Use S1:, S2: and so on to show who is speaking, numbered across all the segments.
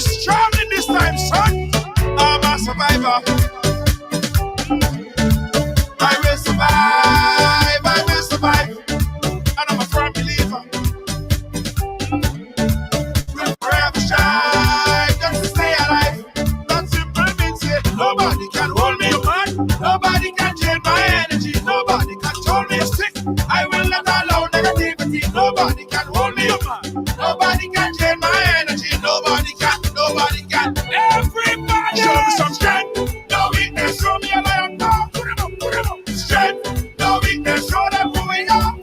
S1: strong in this time, son. I'm a survivor. I will survive. I will survive. And I'm a firm believer. Will forever shine just to stay alive. That simple means it. Nobody can hold me man. Nobody can change my energy. Nobody can hold me sick. I will not allow negativity. Nobody can hold me man. Nobody can change my energy. Nobody can. Nobody can. Everybody show me some strength. No weakness. Show me a lion now. Strength. No weakness. Show them who we are.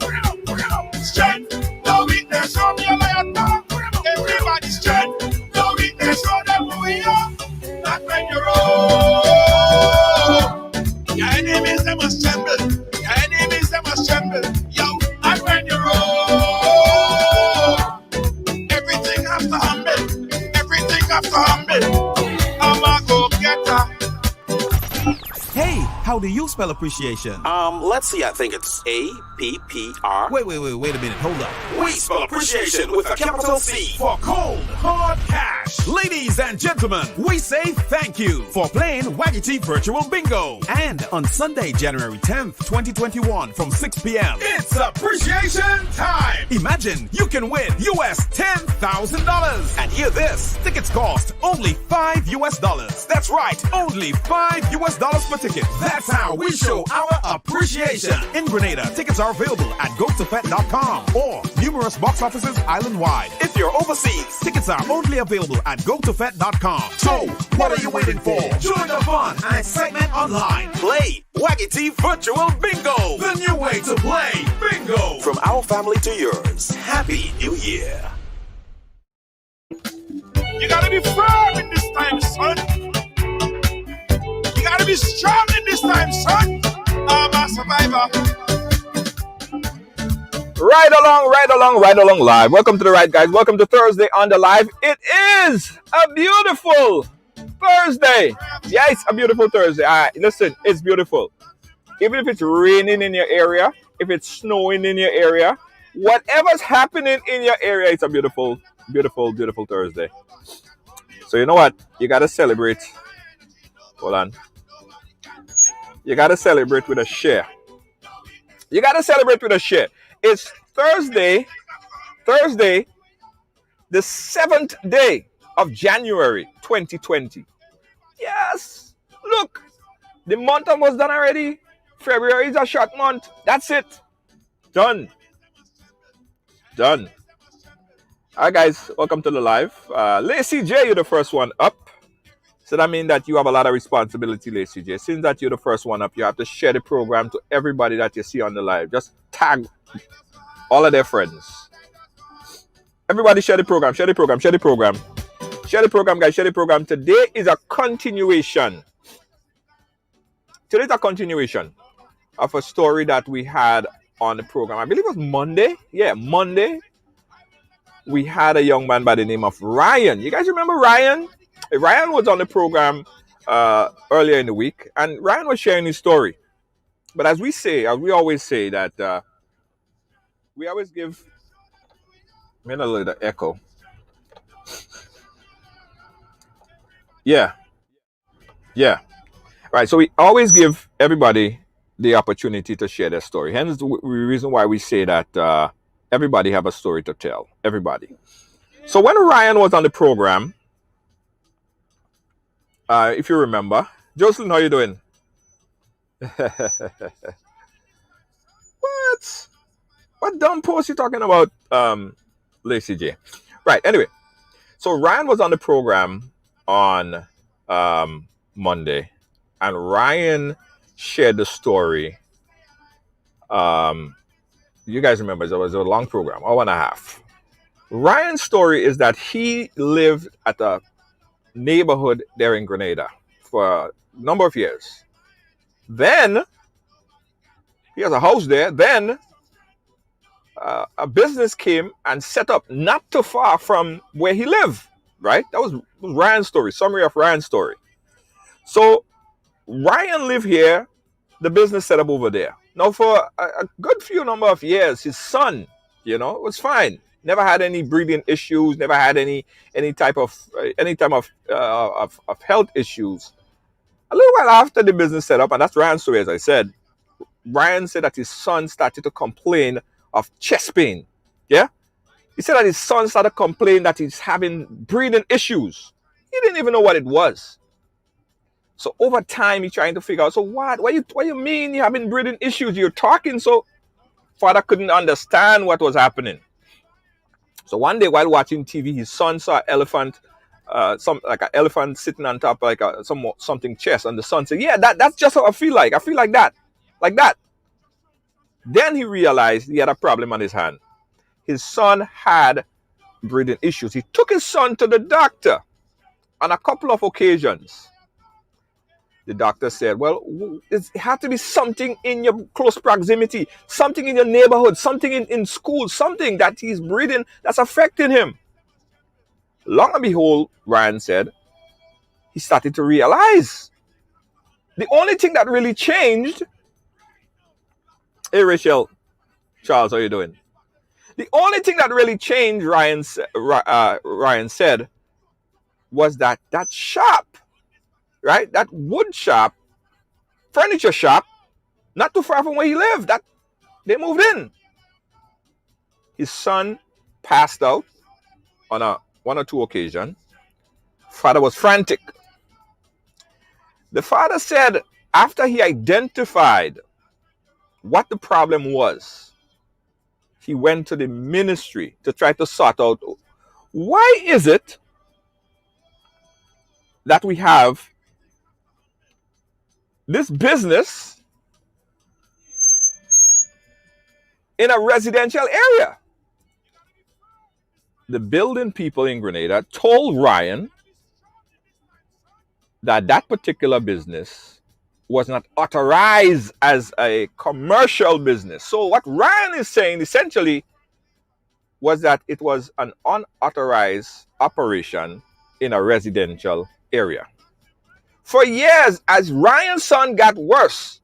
S1: Strength. No weakness. Show me a lion now. Everybody strength. No weakness. Show them who we are. Not when you're old. Your enemies, they must tremble. Your enemies, they must tremble. Yo, not when you're old. Everything has to humble. Everything has to humble. I'm a go-getter.
S2: Hey, how do you spell appreciation?
S3: Let's see, I think it's A-P-P-R.
S2: Wait a minute, hold up.
S3: We spell appreciation with a capital C.
S2: For cold, hard cash. Ladies and gentlemen, we say thank you for playing Waggy T Virtual Bingo. And on Sunday, January 10th, 2021 from 6 p.m.
S1: It's appreciation time.
S2: Imagine you can win US $10,000. And hear this, tickets cost only $5. That's right, only $5 per ticket. That's how we show our appreciation. In Grenada, tickets are available at gotofet.com or numerous box offices island-wide. If you're overseas, tickets are only available at gotofet.com. So, what are you waiting for? Join the fun and excitement online.
S3: Play Waggy T Virtual Bingo.
S2: The new way to play bingo.
S3: From our family to yours, Happy New Year.
S1: You gotta be firm in this time, son. You gotta be strong in this time, son. I'm a survivor.
S4: Ride along live. Welcome to the Ride, guys. Welcome to Thursday on the live. It is a beautiful Thursday. Yeah, it's a beautiful Thursday. All right, listen, it's beautiful. Even if it's raining in your area, if it's snowing in your area, whatever's happening in your area, it's a beautiful, beautiful, beautiful Thursday. So you know what? You got to celebrate. Hold on. You got to celebrate with a share. You got to celebrate with a share. It's Thursday, the 7th day of January 2020. Yes. Look, the month almost done already. February is a short month. That's it. Done. All right, guys. Welcome to the live. Lacey J, you're the first one up. So that means that you have a lot of responsibility, Lacey J. Since that you're the first one up, you have to share the program to everybody that you see on the live. Just tag all of their friends. Everybody share the program, share the program. Share the program, guys. Share the program. Today is a continuation. Today's a continuation of a story that we had on the program. I believe it was Monday. Yeah, Monday. We had a young man by the name of Ryan. You guys remember Ryan? Ryan was on the program earlier in the week, and Ryan was sharing his story. But as we always say that we always give. A little echo. Yeah. Right. So we always give everybody the opportunity to share their story. Hence the reason why we say that everybody have a story to tell. Everybody. So when Ryan was on the program, if you remember, Jocelyn, how you doing? What dumb post you talking about, Lacey J? Right. Anyway, so Ryan was on the program on Monday, and Ryan shared the story. You guys remember it was a long program, hour and a half. Ryan's story is that he lived at a neighborhood there in Grenada for a number of years. Then he has a house there. Then a business came and set up not too far from where he lived, right? That was Ryan's story, summary of Ryan's story. So Ryan lived here, the business set up over there. Now for a good few number of years, his son, it was fine. Never had any breathing issues. Never had any type of health issues. A little while after the business set up, and that's Ryan's story, as I said. Ryan said that his son started to complain of chest pain. Yeah, he said that his son started complaining that he's having breathing issues. He didn't even know what it was. So over time, he's trying to figure out, so what? What you mean you're having breathing issues? You're talking so. Father couldn't understand what was happening. So one day while watching TV, his son saw an elephant, like an elephant sitting on top like something chest, and the son said, "Yeah, that's just how I feel like. I feel like that, like that." Then he realized he had a problem on his hand. His son had breathing issues. He took his son to the doctor on a couple of occasions. The doctor said, well, it had to be something in your close proximity, something in your neighborhood, something in school, something that he's breathing that's affecting him. Long and behold, Ryan said, he started to realize the only thing that really changed. Hey, Rachel, Charles, how you doing? The only thing that really changed, Ryan said, was that shop, right? That wood shop, furniture shop, not too far from where he lived, that they moved in. His son passed out on one or two occasions. Father was frantic. The father said after he identified what the problem was, he went to the ministry to try to sort out why is it that we have this business in a residential area. The building people in Grenada told Ryan that particular business was not authorized as a commercial business. So what Ryan is saying essentially was that it was an unauthorized operation in a residential area. For years, as Ryan's son got worse,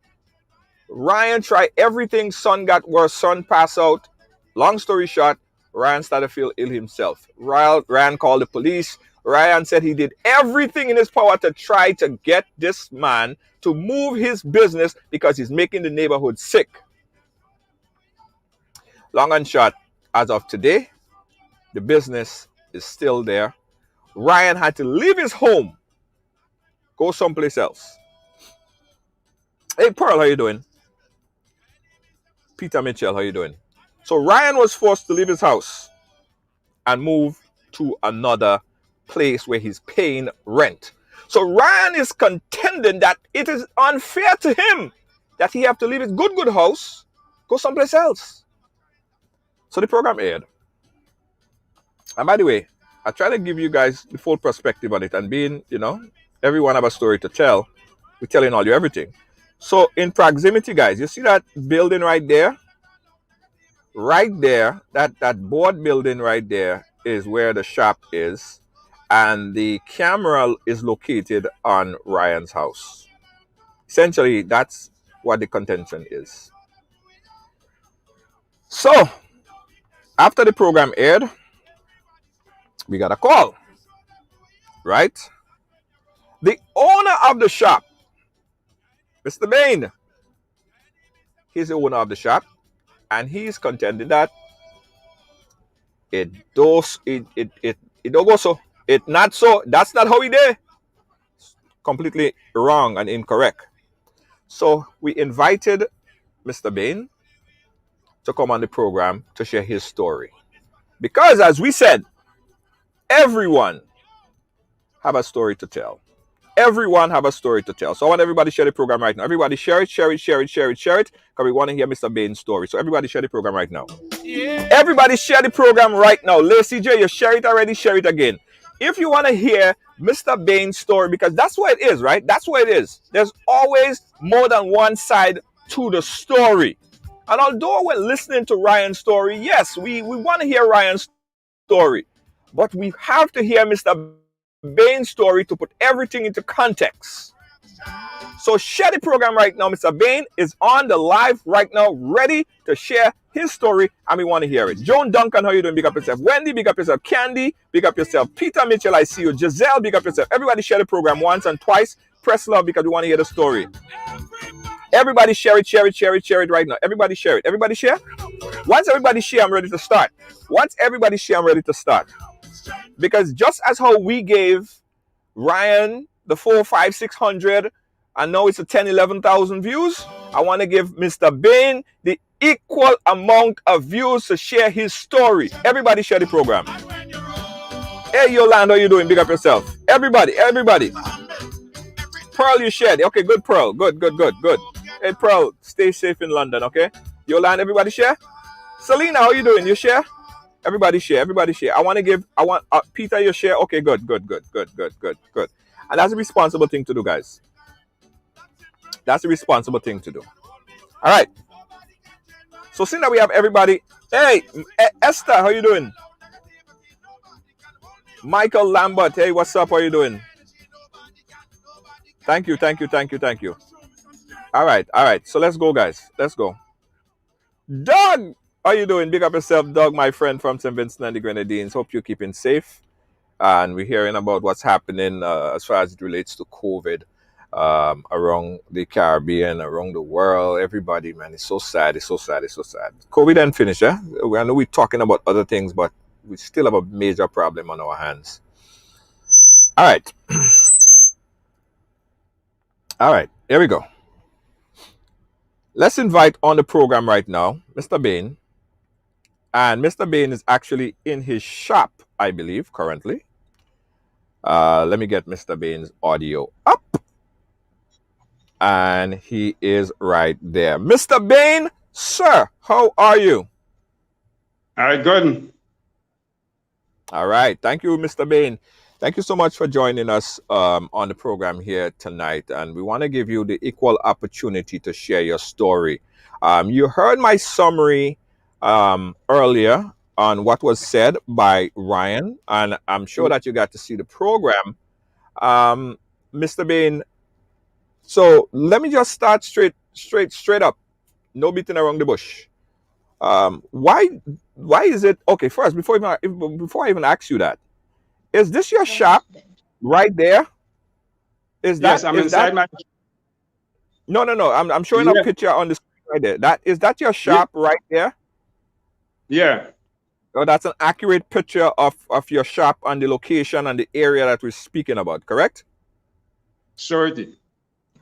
S4: Ryan tried everything, son got worse, son passed out. Long story short, Ryan started to feel ill himself. Ryan called the police. Ryan said he did everything in his power to try to get this man to move his business because he's making the neighborhood sick. Long and short, as of today, the business is still there. Ryan had to leave his home, go someplace else. Hey, Pearl, how you doing? Peter Mitchell, how you doing? So Ryan was forced to leave his house and move to another place where he's paying rent. So Ryan is contending that it is unfair to him that he have to leave his good house, go someplace else. So the program aired. And by the way, I try to give you guys the full perspective on it, and being, everyone have a story to tell. We're telling all you everything. So in proximity, guys, you see that building right there? Right there, that board building right there is where the shop is. And the camera is located on Ryan's house. Essentially, that's what the contention is. So, after the program aired, we got a call, right? The owner of the shop, Mr. Bain, he's the owner of the shop, and he's contending that it don't go so. It not so. That's not how he did. Completely wrong and incorrect. So we invited Mr. Bain to come on the program to share his story. Because as we said, everyone have a story to tell. Everyone have a story to tell. So I want everybody to share the program right now. Everybody share it. Because we want to hear Mr. Bain's story. So everybody share the program right now. Yeah. Everybody share the program right now. Lacey J, you share it already, share it again. If you want to hear Mr. Bain's story, because that's what it is, right? That's what it is. There's always more than one side to the story. And although we're listening to Ryan's story, yes, we want to hear Ryan's story. But we have to hear Mr. Bain's story to put everything into context. So share the program right now. Mr. Bain is on the live right now, ready to share his story, and we want to hear it. Joan Duncan, how you doing? Big up yourself. Wendy, big up yourself. Candy, big up yourself. Peter Mitchell, I see you. Giselle, big up yourself. Everybody share the program once and twice. Press love because we want to hear the story. Everybody share it right now. Everybody share it. Everybody share. Once everybody share, I'm ready to start. Once everybody share, I'm ready to start. Because just as how we gave Ryan the 400, 500, 600, and now it's a 10, 11,000 views, I want to give Mr. Bain the equal amount of views to share his story. Everybody share the program. Hey, Yolanda, how you doing? Big up yourself. Everybody. Pearl, you shared. Okay, good, Pearl. Good. Hey, Pearl, stay safe in London, okay? Yolanda, everybody share? Selena, how you doing? You share? Everybody share. I want Peter, you share? Okay, good. And that's a responsible thing to do, guys. That's a responsible thing to do. All right. So seeing that we have everybody. Hey, Esther, how you doing? Michael Lambert, hey, what's up? How you doing? Thank you. All right. So let's go, guys. Let's go. Doug, how you doing? Big up yourself, Doug, my friend from St. Vincent and the Grenadines. Hope you're keeping safe. And we're hearing about what's happening as far as it relates to COVID around the Caribbean, around the world. Everybody, man, it's so sad. COVID ain't finished, eh? I know we're talking about other things, but we still have a major problem on our hands. All right. All right, here we go. Let's invite on the program right now, Mr. Bain. And Mr. Bain is actually in his shop, I believe, currently. Let me get Mr. Bain's audio up. And he is right there. Mr. Bain, sir, how are you?
S5: All right, good.
S4: All right. Thank you, Mr. Bain. Thank you so much for joining us on the program here tonight. And we want to give you the equal opportunity to share your story. You heard my summary earlier on what was said by Ryan, and I'm sure that you got to see the program. Mr. Bain, so let me just start straight up. No beating around the bush. Why is it okay? First, before I even ask you that, is this your shop right there? Is that?
S5: Yes, I'm inside my.
S4: No. I'm showing a picture on the screen right there. Is that your shop right there?
S5: Yeah.
S4: Oh, that's an accurate picture of your shop and the location and the area that we're speaking about, correct?
S5: Surety.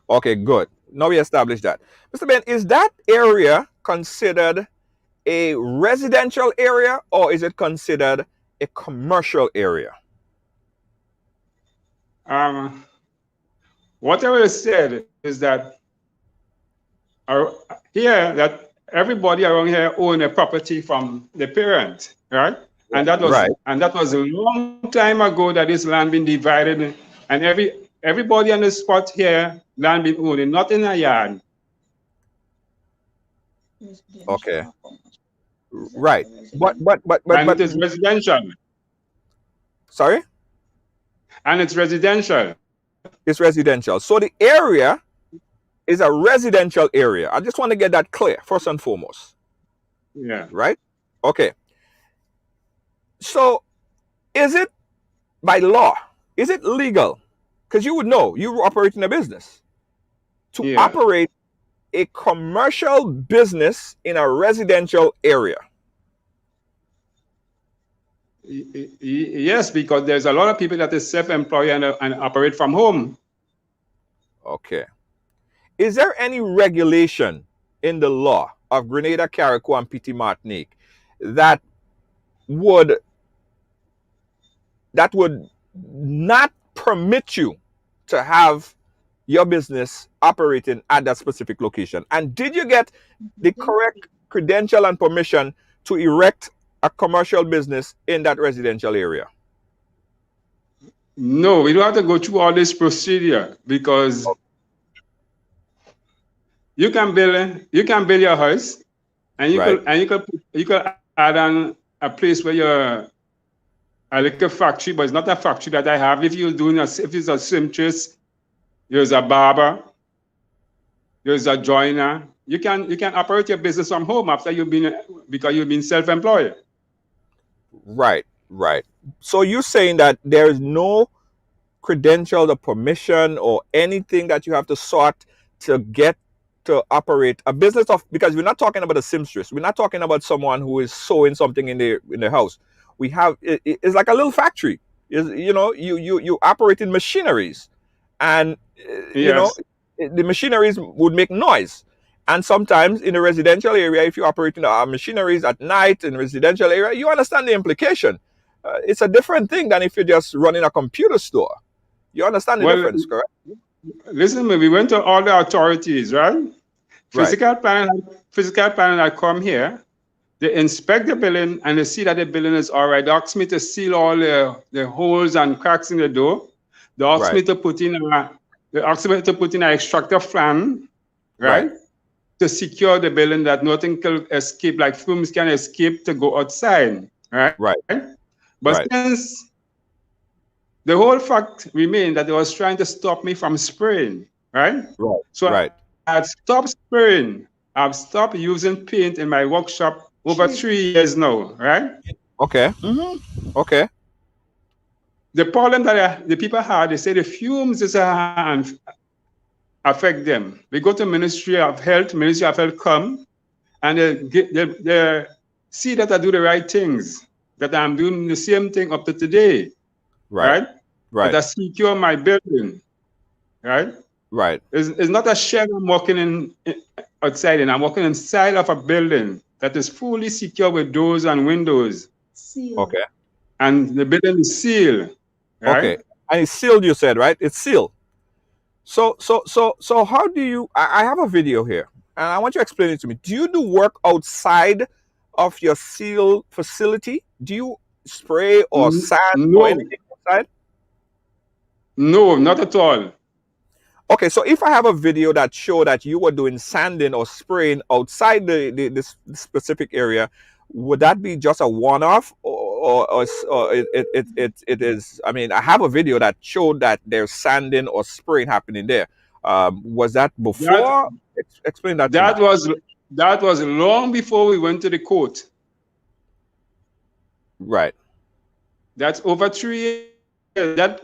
S4: Okay, good. Now we established that. Mr. Ben, is that area considered a residential area or is it considered a commercial area?
S5: What I would have said is that here that everybody around here own a property from the parent, right? And that was
S4: right.
S5: And that was a long time ago that this land been divided, and everybody on the spot here land been owned, not in a yard.
S4: Okay. Right. But
S5: it is residential.
S4: Sorry?
S5: And it's residential.
S4: It's residential. So the area is a residential area. I just want to get that clear, first and foremost.
S5: Yeah.
S4: Right? Okay. So is it by law? Is it legal? Because you would know, you operate in a business. To operate a commercial business in a residential area.
S5: Yes, because there's a lot of people that is self-employed and operate from home.
S4: Okay. Is there any regulation in the law of Grenada, Carriacou, and Petit Martinique that would not permit you to have your business operating at that specific location? And did you get the correct credential and permission to erect a commercial business in that residential area?
S5: No, we don't have to go through all this procedure because you can build your house, and you could add on a place where you're a little factory, but it's not a factory that I have. If it's a seamstress, there's a barber, there's a joiner. You can operate your business from home after because you've been self-employed.
S4: Right, right. So you're saying that there is no credential or permission or anything that you have to sort to get to operate a business of, because we're not talking about a seamstress. We're not talking about someone who is sewing something in the house. We have it's like a little factory. You operate in machineries, and
S5: Yes.
S4: the machineries would make noise. And sometimes in a residential area, if you operate in machineries at night in a residential area, you understand the implication. It's a different thing than if you're just running a computer store. You understand the
S5: Well,
S4: difference, correct?
S5: listen, we went to all the authorities, right?
S4: Right.
S5: Physical planning that come here, they inspect the building and they see that the building is all right. They ask me to seal all the holes and cracks in the door. They ask me to put in an extractor fan, right? To secure the building that nothing can escape, like fumes can escape to go outside, right?
S4: Right.
S5: But since the whole fact remained that they was trying to stop me from spraying, right?
S4: Right.
S5: So
S4: right.
S5: I had stopped spraying. I've stopped using paint in my workshop over 3 years now, right?
S4: Okay. Okay.
S5: The problem that the people had, they say the fumes affect them. We go to Ministry of Health come, and they see that I do the right things, that I'm doing the same thing up to today, right? That I secure my building, right?
S4: Right.
S5: It's not a shed I'm walking outside in. I'm walking inside of a building that is fully secure with doors and windows.
S4: Okay.
S5: And the building is sealed. Right?
S4: Okay. And it's sealed, you said, right? It's sealed. So how do you, I have a video here, and I want you to explain it to me. Do you do work outside of your seal facility? Do you spray or sand or anything outside?
S5: No, not at all.
S4: Okay, so if I have a video that show that you were doing sanding or spraying outside this specific area, would that be just a one-off, or it is? I mean, I have a video that showed that there's sanding or spraying happening there. Was that before? Explain that.
S5: That was long before we went to the court.
S4: Right.
S5: That's over 3 years.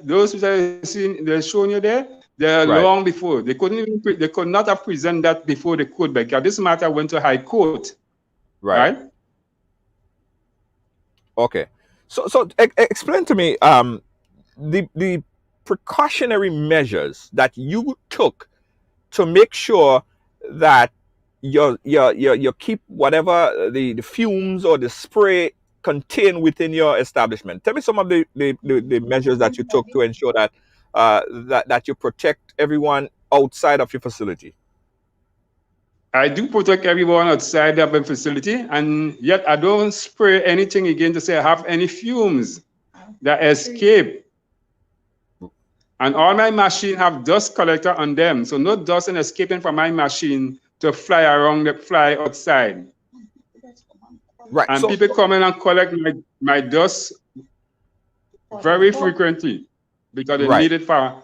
S5: Those that they're showing you there, they're long before. They could not have presented that before the court, because this matter went to High Court. Right.
S4: Okay. So explain to me the precautionary measures that you took to make sure that you keep whatever the fumes or the spray contained within your establishment. Tell me some of the measures that you took to ensure that that you protect everyone outside of your facility.
S5: I do protect everyone outside of the facility, and yet I don't spray anything again to say I have any fumes that escape. And all my machines have dust collector on them, so no dust is escaping from my machine to fly outside.
S4: Right.
S5: And people come in and collect my dust very frequently because they need it for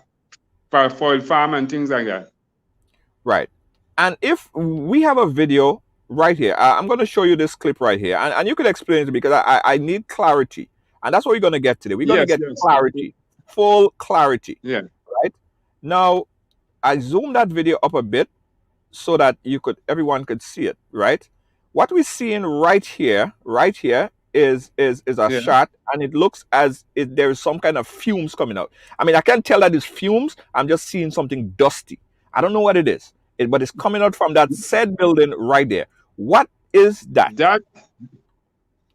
S5: foil farm and things like that.
S4: Right. And if we have a video right here, I'm going to show you this clip right here, and you can explain it to me, because I need clarity, and that's what we're going to get today. We're going to get clarity, full clarity.
S5: Yeah.
S4: Right. Now, I zoomed that video up a bit so that everyone could see it. Right. What we're seeing right here is a shot, and it looks as if there is some kind of fumes coming out. I mean, I can't tell that it's fumes. I'm just seeing something dusty. I don't know what it is. But it's coming out from that said building right there. What is that?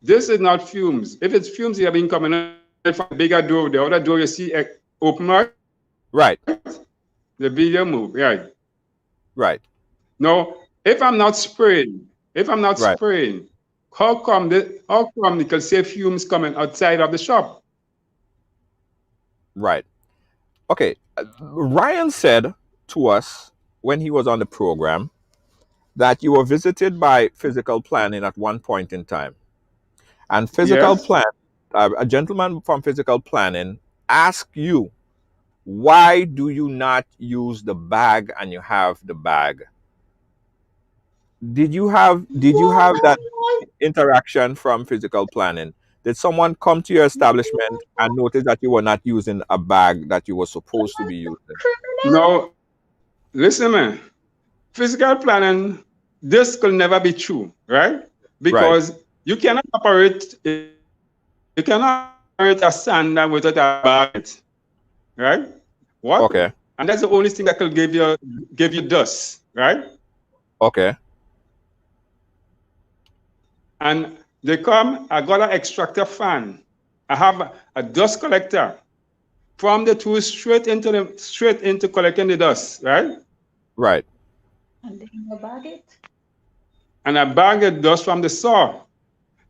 S5: This is not fumes. If it's fumes, you have been coming out from the bigger door. The other door you see open up.
S4: Right.
S5: The video move. Right.
S4: Right.
S5: Now, if I'm not spraying, how come you can see fumes coming outside of the shop?
S4: Right. Okay. Ryan said to us when he was on the program that you were visited by physical planning at one point in time. And physical plan, a gentleman from physical planning asked you why do you not use the bag and you have the bag? Did you have that interaction from physical planning? Did someone come to your establishment and notice that you were not using a bag that you were supposed to be using?
S5: No, listen, man. Physical planning, this could never be true, right? Because you cannot operate a sander without a bag, right? What?
S4: Okay.
S5: And that's the only thing that could give you dust, right?
S4: Okay.
S5: And they come, I got an extractor fan. I have a dust collector from the tool straight into collecting the dust, right?
S4: Right.
S6: And then you bag it.
S5: And I bag the dust from the saw.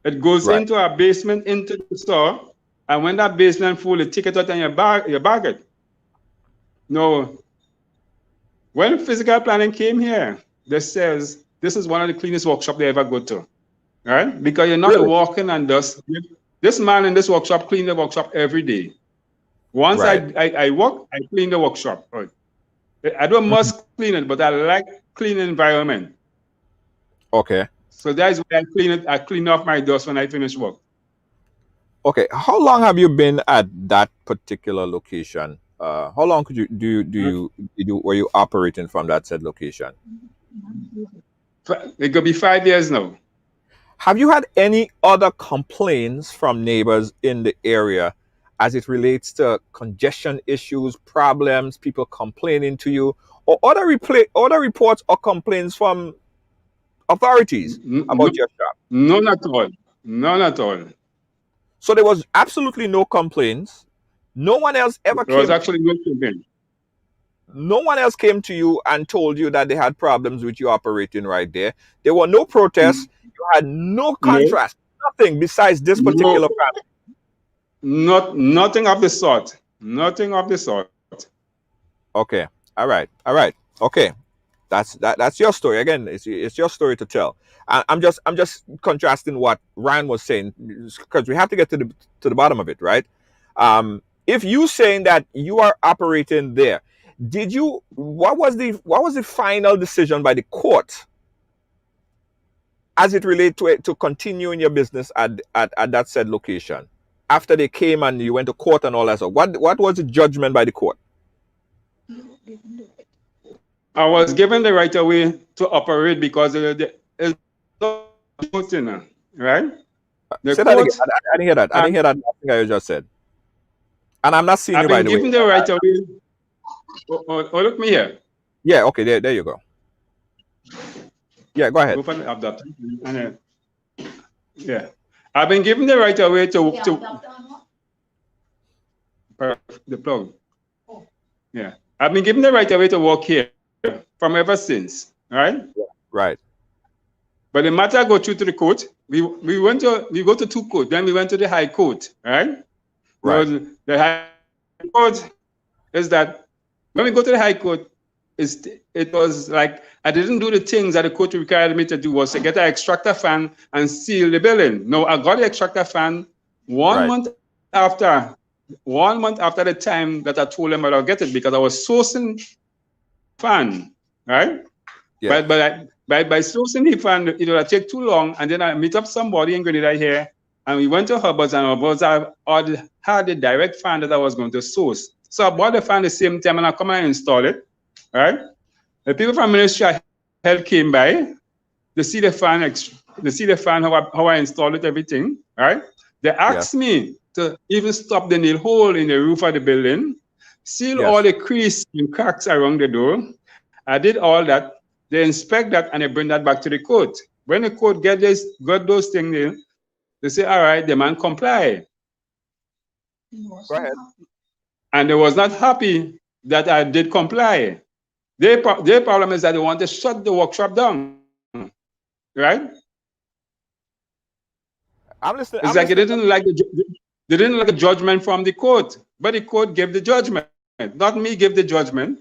S5: It goes into a basement into the saw, and when that basement full, you take it out and you bag it. No. When physical planning came here, they says this is one of the cleanest workshops they ever go to, right? Because you're not walking on dust. This man in this workshop clean the workshop every day. Once I work, I clean the workshop. I don't must clean it, but I like clean environment.
S4: Okay.
S5: So that's why I clean it. I clean off my dust when I finish work.
S4: Okay. How long have you been at that particular location? How long could were you operating from that said location?
S5: It could be 5 years now.
S4: Have you had any other complaints from neighbors in the area as it relates to congestion issues, problems, people complaining to you, or other reports or complaints from authorities about your shop?
S5: None at all. None at all.
S4: So there was absolutely no complaints. No one else ever came.
S5: There was actually no complaint.
S4: No one else came to you and told you that they had problems with you operating right there. There were no protests. You had no contrast. Nothing besides this particular problem.
S5: Nothing of the sort. Nothing of the sort.
S4: Okay. All right. Okay. That's your story. Again, it's your story to tell. I'm just contrasting what Ryan was saying because we have to get to the bottom of it, right? If you saying that you are operating there, what was the final decision by the court as it relates to continuing your business at that said location? After they came and you went to court and all that stuff, what was the judgment by the court?
S5: I was given the right of way to operate because it's right?
S4: Say that again. I didn't hear that. I didn't hear that thing I just said. And I'm not seeing you, by the way.
S5: I've been given the right of way. Oh, look me here.
S4: Yeah, okay, there you go. Yeah, go ahead.
S5: Yeah. I've been given the right of way to the plug. Yeah. I've been given the right of way to work here from ever since, right?
S4: Right.
S5: But the matter go through to the court. We go to two courts, then we went to the High Court, right?
S4: Right.
S5: The High Court is that when we go to the High Court, it was like I didn't do the things that the court required me to do, was to get an extractor fan and seal the building. No, I got the extractor fan 1 month after. 1 month after the time that I told them I'll get it, because I was sourcing fan, right? Yeah. But by sourcing the fan, it would take too long, and then I meet up somebody in Grenada here, and we went to Hubbard's, and Hubbard's had the direct fan that I was going to source. So I bought the fan the same time, and I come and install it, right? The people from Ministry of Health came by, they see the fan, how I installed it, everything, right? They asked me to even stop the nail hole in the roof of the building, seal all the crease and cracks around the door. I did all that. They inspect that and they bring that back to the court. When the court got those things in, they say, all right, the man comply.
S4: Go ahead.
S5: And they was not happy that I did comply. Their problem is that they want to shut the workshop down, right?
S4: I'm listening.
S5: It's like they didn't like the judgment from the court, but the court gave the judgment, not me give the judgment.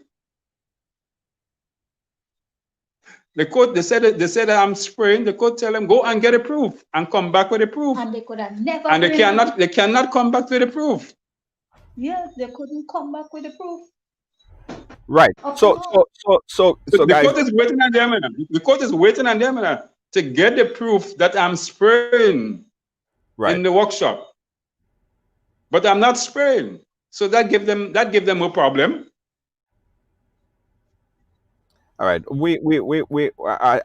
S5: The court, they said that I'm spraying. The court tell them go and get a proof and come back with a proof.
S6: And they could have never.
S5: And they cannot come back with a proof.
S6: Yeah, they couldn't come back with the proof.
S4: Right.
S6: Up to
S4: So
S6: now.
S5: The
S4: guys,
S5: court is waiting on them. The court is waiting on them to get the proof that I'm spraying
S4: right.
S5: in the workshop. But I'm not spraying. So that give them a problem.
S4: All right.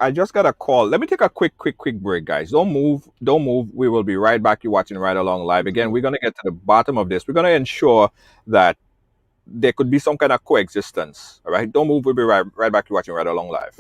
S4: I just got a call. Let me take a quick break, guys. Don't move. Don't move. We will be right back. You're watching Ride Along Live. Again, we're going to get to the bottom of this. We're going to ensure that there could be some kind of coexistence. All right. Don't move. We'll be right back. You're watching Ride Along Live.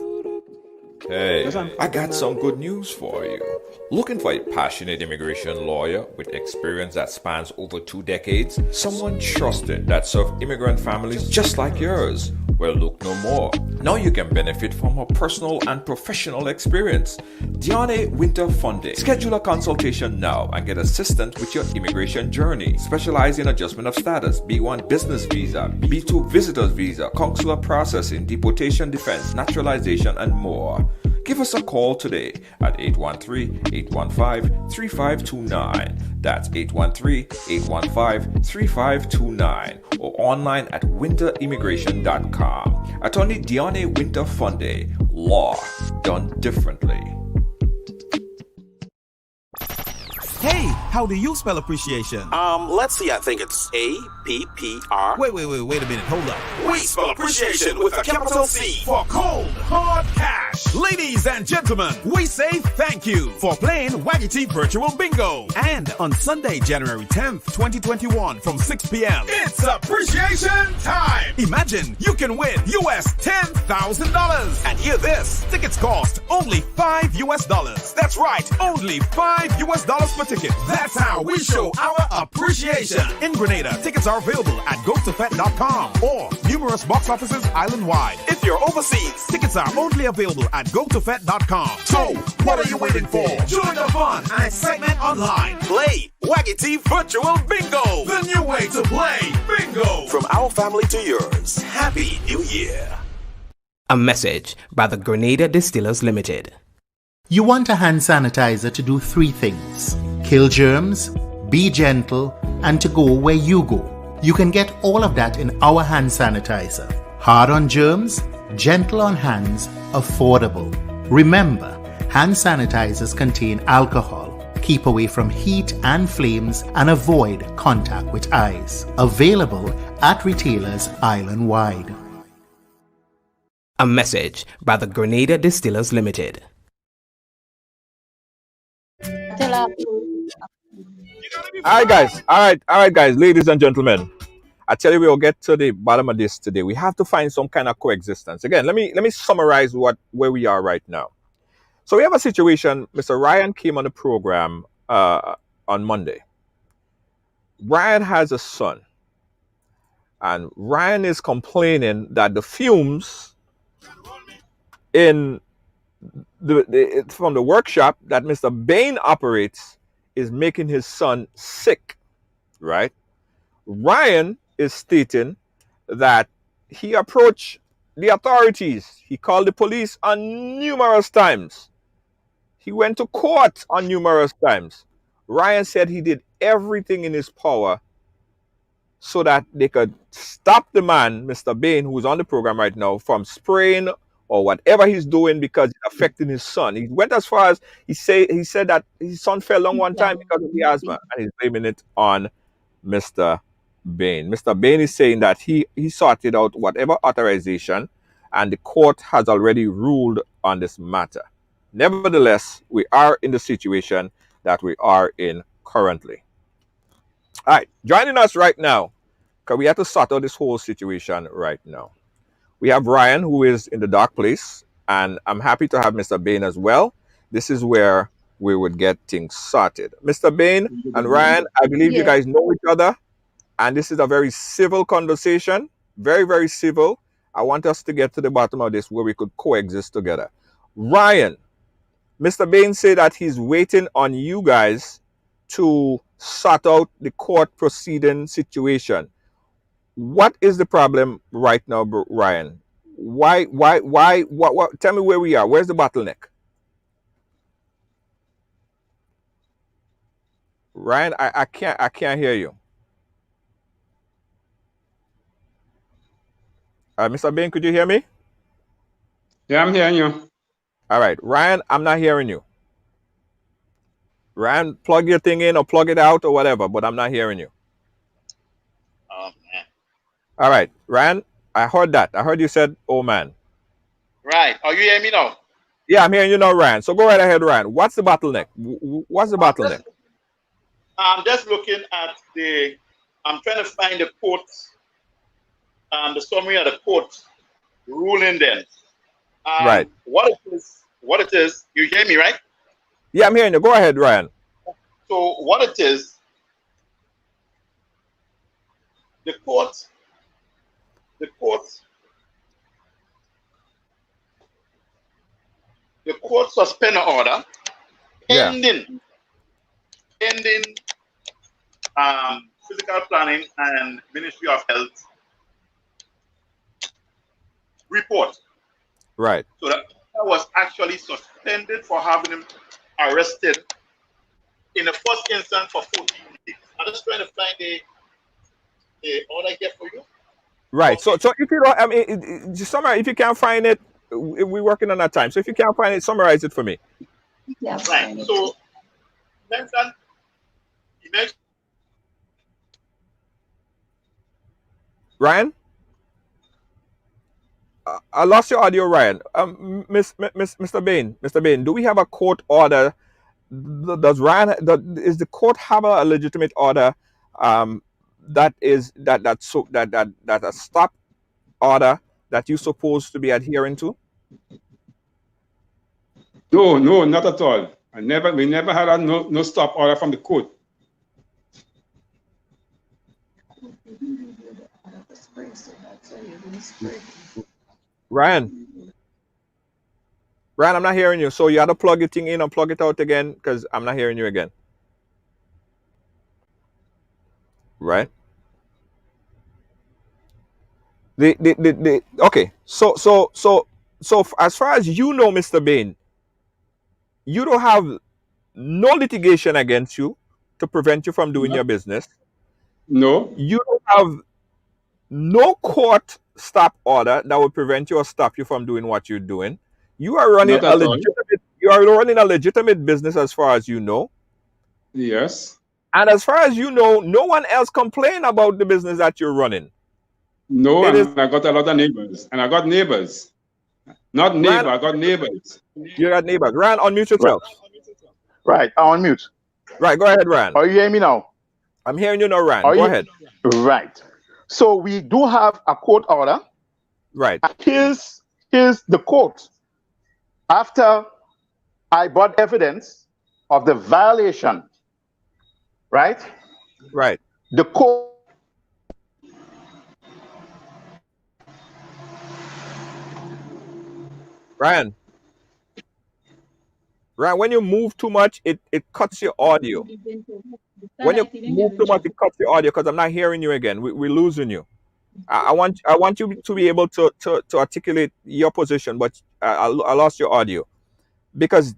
S4: Hey, I got some good news for you. Looking for a passionate immigration lawyer with experience that spans over 2 decades? Someone trusted that served immigrant families just like yours? Well, look no more. Now you can benefit from her personal and professional experience. Diane Winter Funday. Schedule a consultation now and get assistance with your immigration journey. Specialize in adjustment of status, B1 business visa, B2 visitors visa, consular processing, deportation defense, naturalization, and more. Give us a call today at 813-815-3529. That's 813-815-3529 or online at winterimmigration.com. Attorney Diane Winter Funday. Law done differently.
S2: Hey, how do you spell appreciation?
S3: Let's see, I think it's A-P-P-R.
S2: Wait a minute, hold up.
S1: We spell appreciation with a capital C for cold, hard cash.
S2: Ladies and gentlemen, we say thank you for playing Waggity Virtual Bingo. And on Sunday, January 10th, 2021 from 6 p.m.
S1: It's appreciation time.
S2: Imagine you can win US $10,000. And hear this, tickets cost only $5. That's right, only $5 per ticket.
S1: That's how we show our appreciation.
S2: In Grenada, tickets are available at gotofet.com or numerous box offices island-wide. If you're overseas, tickets are only available at gotofet.com.
S1: So, what are you waiting for? Join the fun and excitement online.
S2: Play Waggity Virtual Bingo,
S1: The new way to play bingo.
S3: From our family to yours, Happy New Year.
S7: A message by the Grenada Distillers Limited.
S8: You want a hand sanitizer to do 3 things: kill germs, be gentle, and to go where you go. You can get all of that in our hand sanitizer. Hard on germs, gentle on hands, affordable. Remember, hand sanitizers contain alcohol. Keep away from heat and flames and avoid contact with eyes. Available at retailers island-wide.
S7: A message by the Grenada Distillers Limited.
S6: All
S4: All right, guys, ladies and gentlemen. I tell you, we'll get to the bottom of this today. We have to find some kind of coexistence. Again, let me summarize where we are right now. So we have a situation. Mr. Ryan came on the program on Monday. Ryan has a son, and Ryan is complaining that the fumes in from the workshop that Mr. Bain operates is making his son sick, right? Ryan is stating that he approached the authorities. He called the police on numerous times. He went to court on numerous times. Ryan said he did everything in his power so that they could stop the man, Mr. Bain, who's on the program right now, from spraying or whatever he's doing because it's affecting his son. He went as far as he said that his son fell down one time because of the asthma, and he's blaming it on Mr. Bain. Mr. Bain is saying that he sorted out whatever authorization, and the court has already ruled on this matter. Nevertheless, we are in the situation that we are in currently. All right, joining us right now, because we have to sort out this whole situation right now. We have Ryan, who is in the dark place, and I'm happy to have Mr. Bain as well. This is where we would get things sorted. Mr. Bain and Ryan, I believe you guys know each other, and this is a very civil conversation, very, very civil. I want us to get to the bottom of this where we could coexist together. Ryan, Mr. Bain said that he's waiting on you guys to sort out the court proceeding situation. What is the problem right now, Ryan? Why, what, tell me where we are. Where's the bottleneck? Ryan, I can't hear you. Mr. Bain, could you hear me?
S5: Yeah, I'm hearing you.
S4: All right. Ryan, I'm not hearing you. Ryan, plug your thing in or plug it out or whatever, but I'm not hearing you.
S9: Oh, man.
S4: All right. Ryan, I heard that. I heard you said, oh, man.
S9: Right. Are you hearing me now?
S4: Yeah, I'm hearing you now, Ryan. So go right ahead, Ryan. What's the bottleneck? What's the bottleneck?
S9: I'm just looking at I'm trying to find the court, the summary of the court ruling then.
S4: Right.
S9: What it is, you hear me, right?
S4: Yeah, I'm hearing you. Go ahead, Ryan.
S9: So what it is, the court suspend order pending physical planning and Ministry of Health report.
S4: Right.
S9: So that was actually suspended for having him arrested in the first instance for 14 days. I'm just trying to find the order here for you.
S4: Right. Okay. So if you don't, I mean, just summarize. If you can't find it, we're working on that time. So if you can't find it, summarize it for me.
S6: Yeah.
S9: Right. So he mentioned.
S4: Ryan, I lost your audio, Ryan. Mr. Bain, do we have a court order? Does the court have a legitimate order? That a stop order that you're supposed to be adhering to?
S5: No, not at all. We never had a no stop order from the court.
S4: Ryan, I'm not hearing you. So you have to plug your thing in and plug it out again because I'm not hearing you again. Right? Okay. So as far as you know, Mr. Bain, you don't have no litigation against you to prevent you from doing your business.
S5: No.
S4: You don't have no court stop order that would prevent you or stop you from doing what you're doing. You are running a legitimate business as far as you know.
S5: Yes.
S4: And as far as you know, no one else complained about the business that you're running.
S5: No, I got a lot of neighbors. And I got neighbors. Not neighbor, I got neighbors.
S4: You got neighbors. Ryan, unmute yourself.
S9: Right, I'm on mute.
S4: Right, go ahead, Ryan.
S9: Are you hearing me now?
S4: I'm hearing you now, Ryan. Go ahead.
S9: Right. So we do have a court order.
S4: Right.
S9: Here's the court. After I brought evidence of the violation, right?
S4: Right.
S9: The court.
S4: Ryan, when you move too much, it cuts your audio. When you move too much, it cuts your audio because I'm not hearing you again. We're losing you. I want you to be able to articulate your position, but I lost your audio because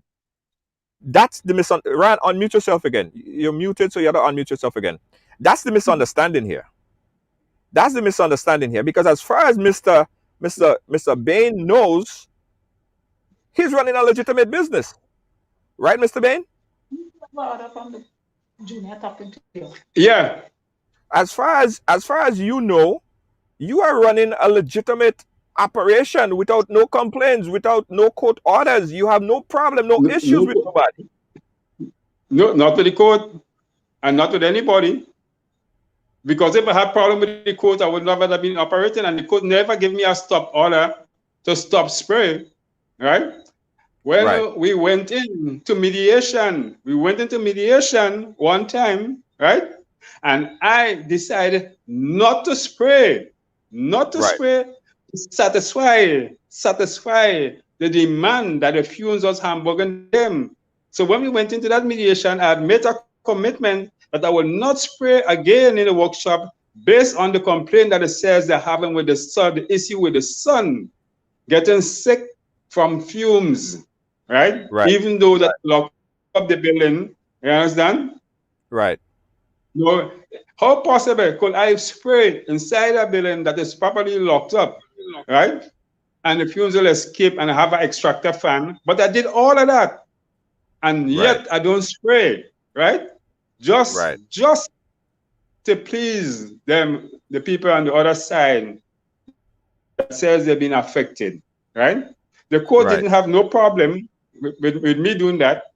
S4: that's the Ryan, unmute yourself again. You're muted, so you have to unmute yourself again. That's the misunderstanding here. That's the misunderstanding here because as far as Mr. Bain knows, he's running a legitimate business, right, Mr. Bain?
S5: Yeah.
S4: As far as you know, you are running a legitimate operation without no complaints, without no court orders. You have no problem, no issues with nobody.
S5: No, not with the court and not with anybody. Because if I had problem with the court, I would never have been operating, and the court never give me a stop order to stop spray, right? Well, we went into mediation. We went into mediation one time, right? And I decided not to spray, spray, satisfy the demand that the fumes was hamburging them. So when we went into that mediation, I had made a commitment that I will not spray again in the workshop based on the complaint that it says they're having with the sun, the issue with the sun, getting sick from fumes, right? Even though that locked up the building, you understand?
S4: Right.
S5: No, how possible could I spray inside a building that is properly locked up? right? And the fumes will escape and I have an extractor fan. But I did all of that. And yet I don't spray, right? Just to please them, the people on the other side that says they've been affected, right? The court didn't have no problem with me doing that,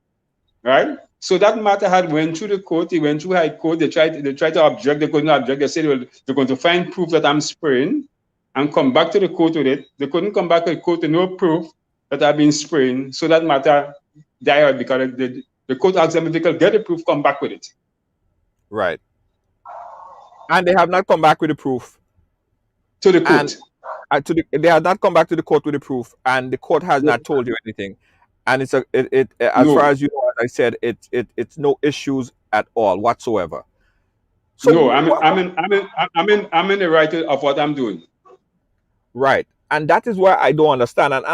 S5: right? So that matter had went through the court, it went through high court, they tried to object, they couldn't object, they said they're going to find proof that I'm spraying and come back to the court with it. They couldn't come back to the court with no proof that I've been spraying, so that matter died because the court asked them if they could get the proof, come back with it.
S4: Right. And they have not come back with the proof.
S5: To the court.
S4: They have not come back to the court with the proof, and the court has not told you anything. And it's as far as you know, as I said, it's no issues at all whatsoever. So
S5: no, I'm in the right of what I'm doing. Right.
S4: And that is where I don't understand. And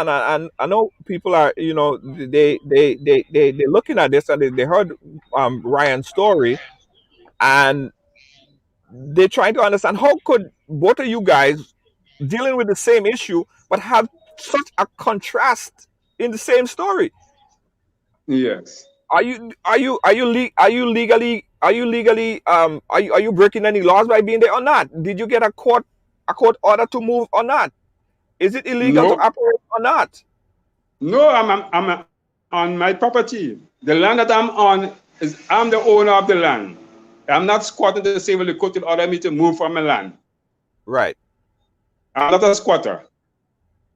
S4: I know people are, you know, they're looking at this and they heard Ryan's story, and they're trying to understand how could both of you guys dealing with the same issue but have such a contrast in the same story.
S5: Yes.
S4: Are you legally breaking any laws by being there or not? Did you get a court order to move or not? Is it illegal to operate or not?
S5: No, I'm on my property. The land that I'm on I'm the owner of the land. I'm not squatting to say, well, the court will order me to move from my land.
S4: Right.
S5: I'm not a squatter.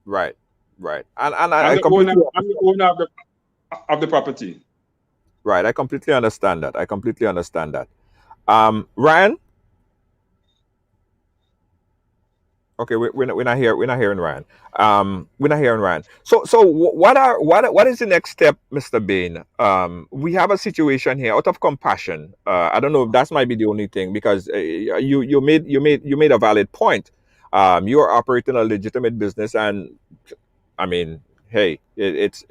S4: Right. And
S5: I'm the owner of the property.
S4: Right. I completely understand that. Ryan? Okay, we're not hearing Ryan. We're not hearing Ryan. So what is the next step, Mr. Bain? We have a situation here out of compassion. I don't know if that might be the only thing, because you made a valid point. You are operating a legitimate business, and I mean, hey, it's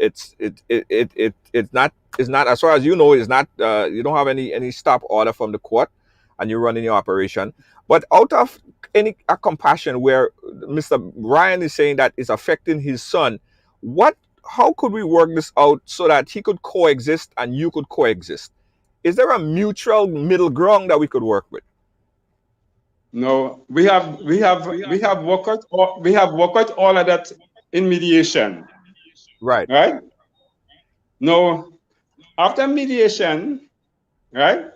S4: not as far as you know, it's not you don't have any stop order from the court, and you're running your operation. But out of any compassion, where Mr. Ryan is saying that it's affecting his son, how could we work this out so that he could coexist and you could coexist? Is there a mutual middle ground that we could work with?
S5: No, we have worked out all of that in mediation.
S4: Right.
S5: No, after mediation, right?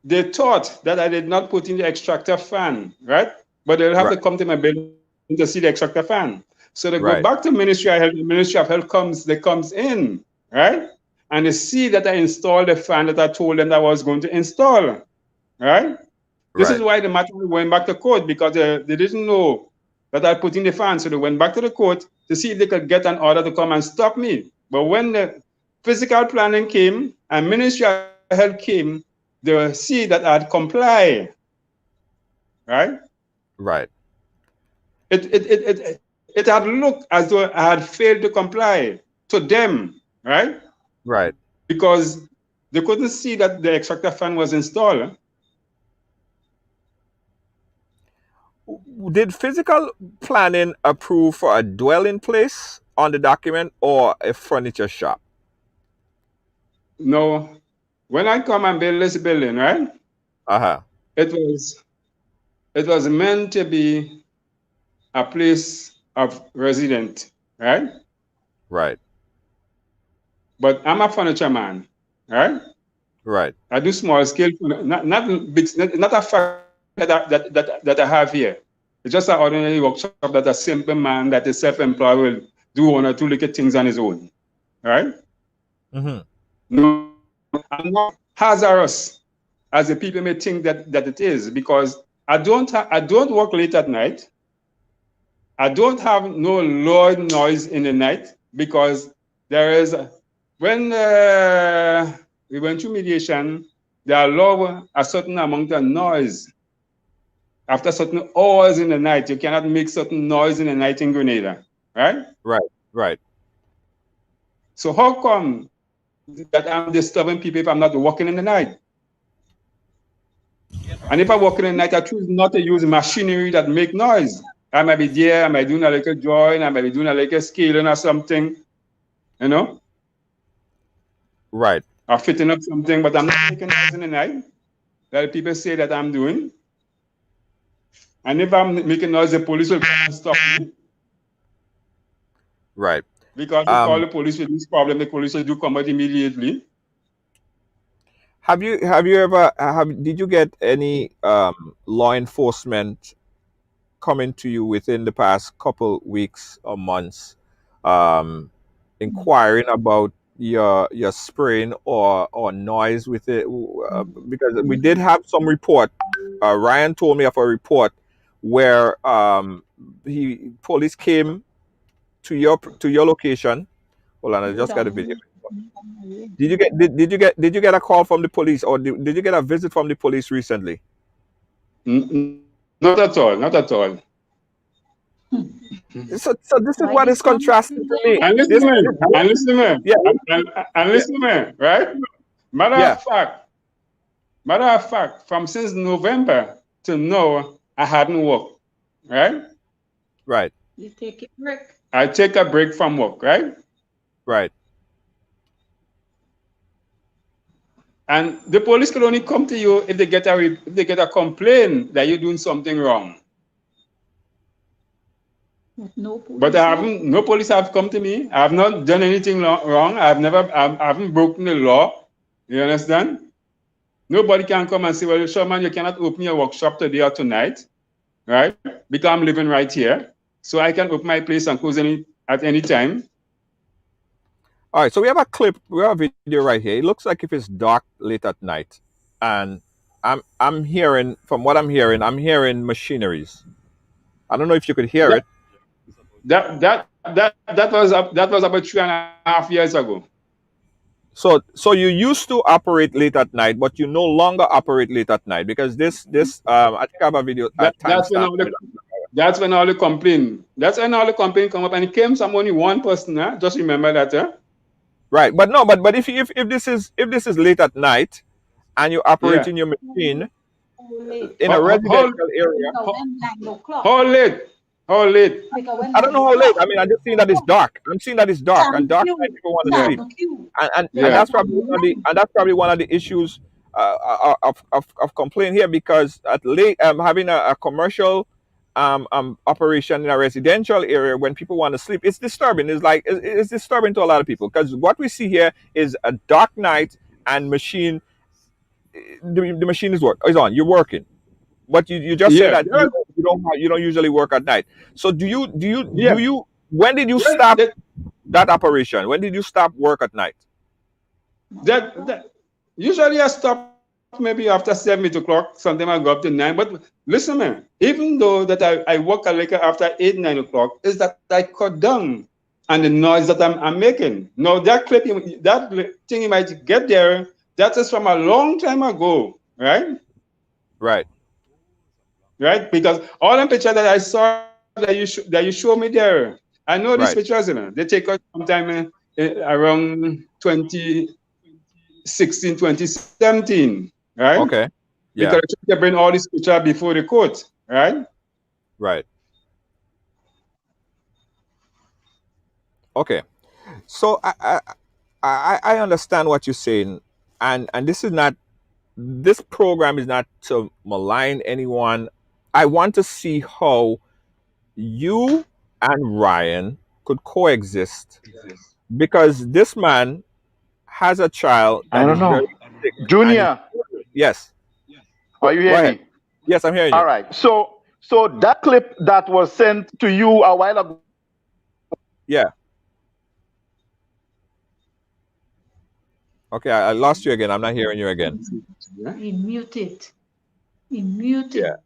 S5: They thought that I did not put in the extractor fan, right? But they'll have to come to my building to see the extractor fan. So they go back to Ministry of Health. The Ministry of Health comes in, right? And they see that I installed the fan that I told them that I was going to install, right? This is why the matter went back to court, because they didn't know that I put in the fan. So they went back to the court to see if they could get an order to come and stop me. But when the physical planning came and Ministry of Health came, they will see that I'd comply, right? It had looked as though I had failed to comply to them, right? Because they couldn't see that the extractor fan was installed.
S4: Did physical planning approve for a dwelling place on the document or a furniture shop?
S5: No. When I come and build this building, right? It was meant to be a place of residence, right? But I'm a furniture man, right? I do small scale, not a factory that I have here. It's just an ordinary workshop that a simple man that is self-employed will do one or two little things on his own, right? No. I'm not hazardous as the people may think that it is, because I don't work late at night. I don't have no loud noise in the night, because there is when we went through mediation, they allow a certain amount of noise after certain hours in the night. You cannot make certain noise in the night in Grenada, right? So how come that I'm disturbing people if I'm not working in the night? And if I work in the night, I choose not to use machinery that make noise. I might be there, I might be doing a little joint, I might be doing a little scaling or something, you know?
S4: Right.
S5: Or fitting up something, but I'm not making noise in the night. That people say that I'm doing. And if I'm making noise, the police will come and stop me.
S4: Right.
S5: Because we call the police with this problem, the police will do come out immediately.
S4: Did you get any law enforcement coming to you within the past couple weeks or months, inquiring about your spraying or noise with it? Because we did have some report. Ryan told me of a report where police came to your location. Hold on, I just got a video. Did you get a call from the police, or did you get a visit from the police recently?
S5: Not at all. Not at all.
S4: So this is what is contrasting to me.
S5: And listen to me.
S4: Yeah.
S5: And listen to me, right? Matter of fact, from since November to now, I hadn't worked, right?
S4: Right.
S6: You take a break.
S5: I take a break from work, right?
S4: Right.
S5: And the police can only come to you if they get a complaint that you're doing something wrong. But no police have come to me. I have not done anything wrong. I haven't broken the law. You understand? Nobody can come and say, well, Sherman, you cannot open your workshop today or tonight, right? Because I'm living right here. So I can open my place and close at any time.
S4: All right, so we have a clip, we have a video right here. It looks like if it's dark late at night, and I'm hearing, from what I'm hearing machineries. I don't know if you could hear it.
S5: That was about 3.5 years ago.
S4: So you used to operate late at night, but you no longer operate late at night because this I think I have a video.
S5: That's when all the complaint. That's when all the complaint come up, and it came from only one person. Huh? Just remember that, huh?
S4: Right, but no, but if this is late at night, and you're operating your machine in a residential area.
S5: How late? How late?
S4: I don't know how late. I mean, I'm just seeing that it's dark. I'm seeing that it's dark, and dark night people want to sleep, and that's probably one of the issues of complaint here, because at late having a commercial operation in a residential area when people want to sleep, it's disturbing. It's disturbing to a lot of people, because what we see here is a dark night and machine. The machine is on. You're working. But you just said that you don't usually work at night. So do you when did you stop that operation? When did you stop work at night?
S5: That usually I stop maybe after 7 o'clock. Sometimes I go up to 9. But listen, man, even though that I work a little after 8, 9 o'clock, is that I cut down on the noise that I'm making. Now that thing you might get there, that is from a long time ago, right?
S4: Right.
S5: Right, because all the pictures that I saw that you show me there, I know these pictures, you know, they take us sometime around 2016, 2017, right?
S4: Okay. Yeah.
S5: Because they bring all these pictures before the court, right?
S4: Right. Okay. So I understand what you're saying, and this program is not to malign anyone. I want to see how you and Ryan could coexist, because this man has a child.
S10: I don't know. Junior.
S4: Yes.
S10: Are you hearing me?
S4: Yes, I'm hearing you.
S10: All right. So that clip that was sent to you a while ago.
S4: Yeah. Okay, I lost you again. I'm not hearing you again.
S6: He muted. Yeah.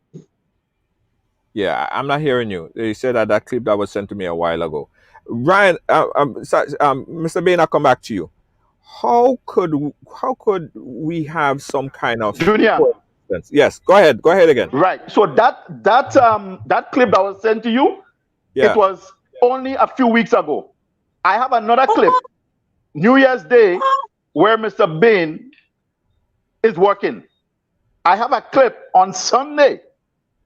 S4: Yeah, I'm not hearing you. They said that clip that was sent to me a while ago. Ryan, Mr. Bain, I'll come back to you. How could we have some kind of
S10: Junior?
S4: Yes, go ahead again.
S10: Right. So that clip that was sent to you, it was only a few weeks ago. I have another clip, New Year's Day, where Mr. Bain is working. I have a clip on Sunday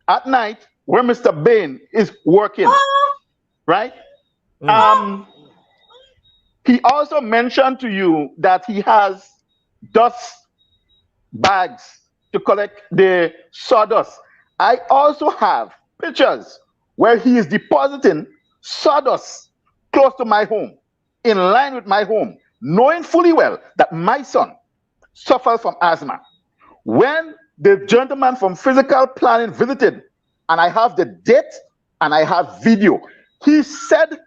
S10: at night where Mr. Bain is working, right? He also mentioned to you that he has dust bags to collect the sawdust. I also have pictures where he is depositing sawdust close to my home, in line with my home, knowing fully well that my son suffers from asthma. When the gentleman from physical planning visited, and I have the date and I have video, he said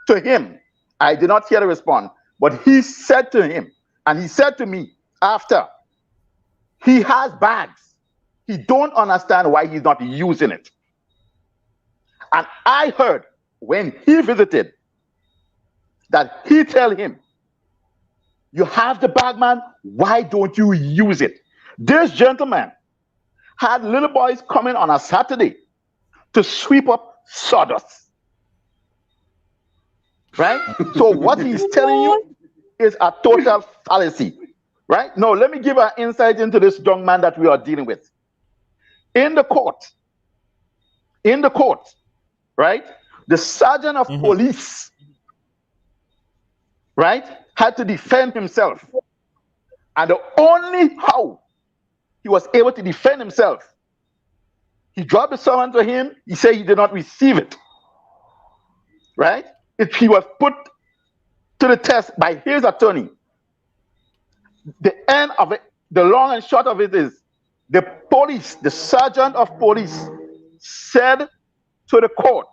S10: to him, I did not hear the response, but he said to him, and he said to me after, he has bags. He don't understand why he's not using it. And I heard when he visited that he tell him, you have the bag, man, why don't you use it? This gentleman had little boys coming on a Saturday to sweep up sawdust. Right? So what he's telling you is a total fallacy. Right? Now, let me give an insight into this young man that we are dealing with. In the court, right? The sergeant of police, right, had to defend himself. And the only how he was able to defend himself, he dropped the summons to him, he said he did not receive it. Right? He was put to the test by his attorney. The end of it, the long and short of it is, the police, the sergeant of police said to the court,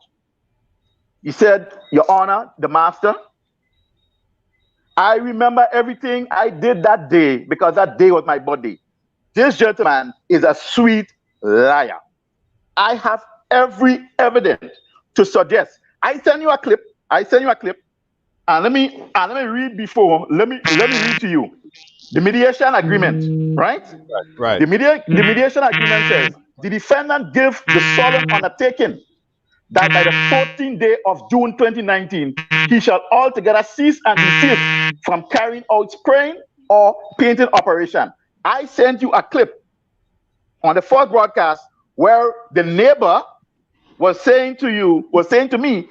S10: he said, Your Honor, the master, I remember everything I did that day because that day was my birthday. This gentleman is a sweet liar. I have every evidence to suggest. I send you a clip, and let me read before. Let me read to you the mediation agreement, right?
S4: Right.
S10: The mediation agreement says the defendant gives the solemn undertaking that by the 14th day of June 2019, he shall altogether cease and desist from carrying out spraying or painting operation. I sent you a clip on the first broadcast where the neighbor was saying to me,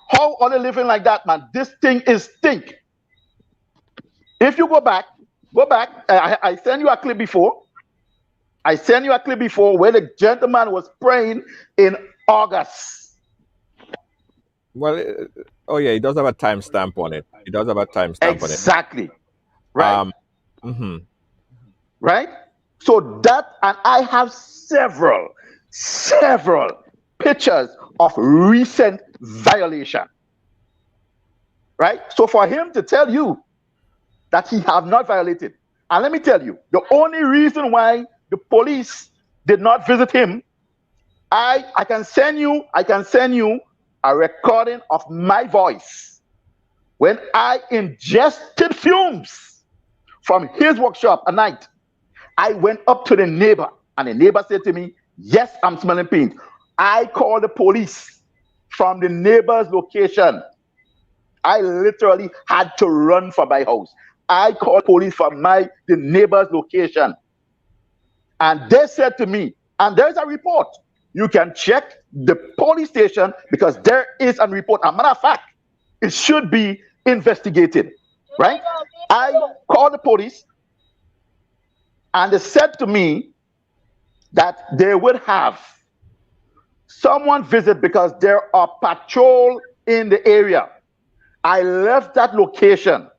S10: how are they living like that, man? This thing is stink. If you go back, I sent you a clip before. I sent you a clip before where the gentleman was praying in August.
S4: Well, oh yeah, it does have a timestamp on it. It does have a timestamp on it.
S10: Exactly. Right.
S4: Right?
S10: So that, and I have several pictures of recent violation. Right? So for him to tell you that he have not violated, and let me tell you, the only reason why the police did not visit him, I can send you a recording of my voice when I ingested fumes from his workshop at night. I went up to the neighbor, and the neighbor said to me, yes, I'm smelling paint. I called the police from the neighbor's location. I literally had to run for my house. I called police from the neighbor's location. And they said to me, and there's a report. You can check the police station because there is a report. As a matter of fact, it should be investigated, right? I called the police, and they said to me that they would have someone visit because there are patrol in the area. I left that location,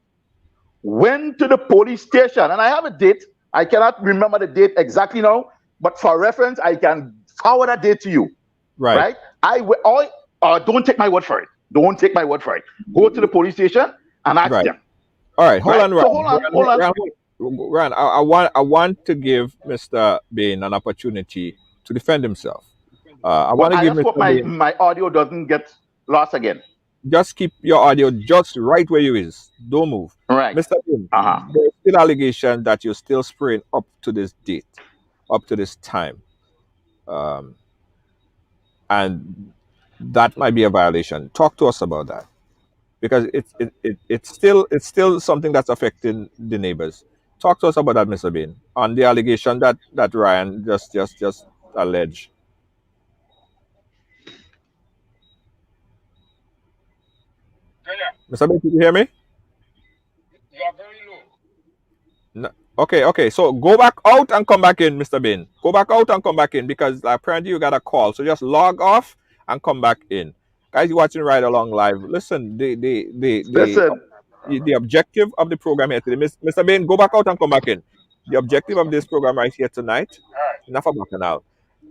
S10: went to the police station, and I have a date. I cannot remember the date exactly now, but for reference, I can forward that date to you. Right? Don't take my word for it. Don't take my word for it. Go to the police station and ask them.
S4: All right, hold on,
S10: Ron.
S4: Ron, I want to give Mr. Bain an opportunity to defend himself. I want to give Mr.
S10: hope my audio doesn't get lost again.
S4: Just keep your audio just right where you is. Don't move.
S10: Right.
S4: Mr. Bain, there's still allegation that you're still spraying up to this date, up to this time. And that might be a violation. Talk to us about that. Because it's still something that's affecting the neighbors. Talk to us about that, Mr. Bain, on the allegation that Ryan just alleged. Mr. Bain, can you hear me?
S5: You are very low.
S4: No. Okay. So go back out and come back in, Mr. Bain. Go back out and come back in because apparently you got a call. So just log off and come back in. Guys, you watching Ride Along Live. Listen,
S10: Listen,
S4: the objective of the program here today, Mr. Bain, go back out and come back in. The objective of this program right here tonight, enough about now,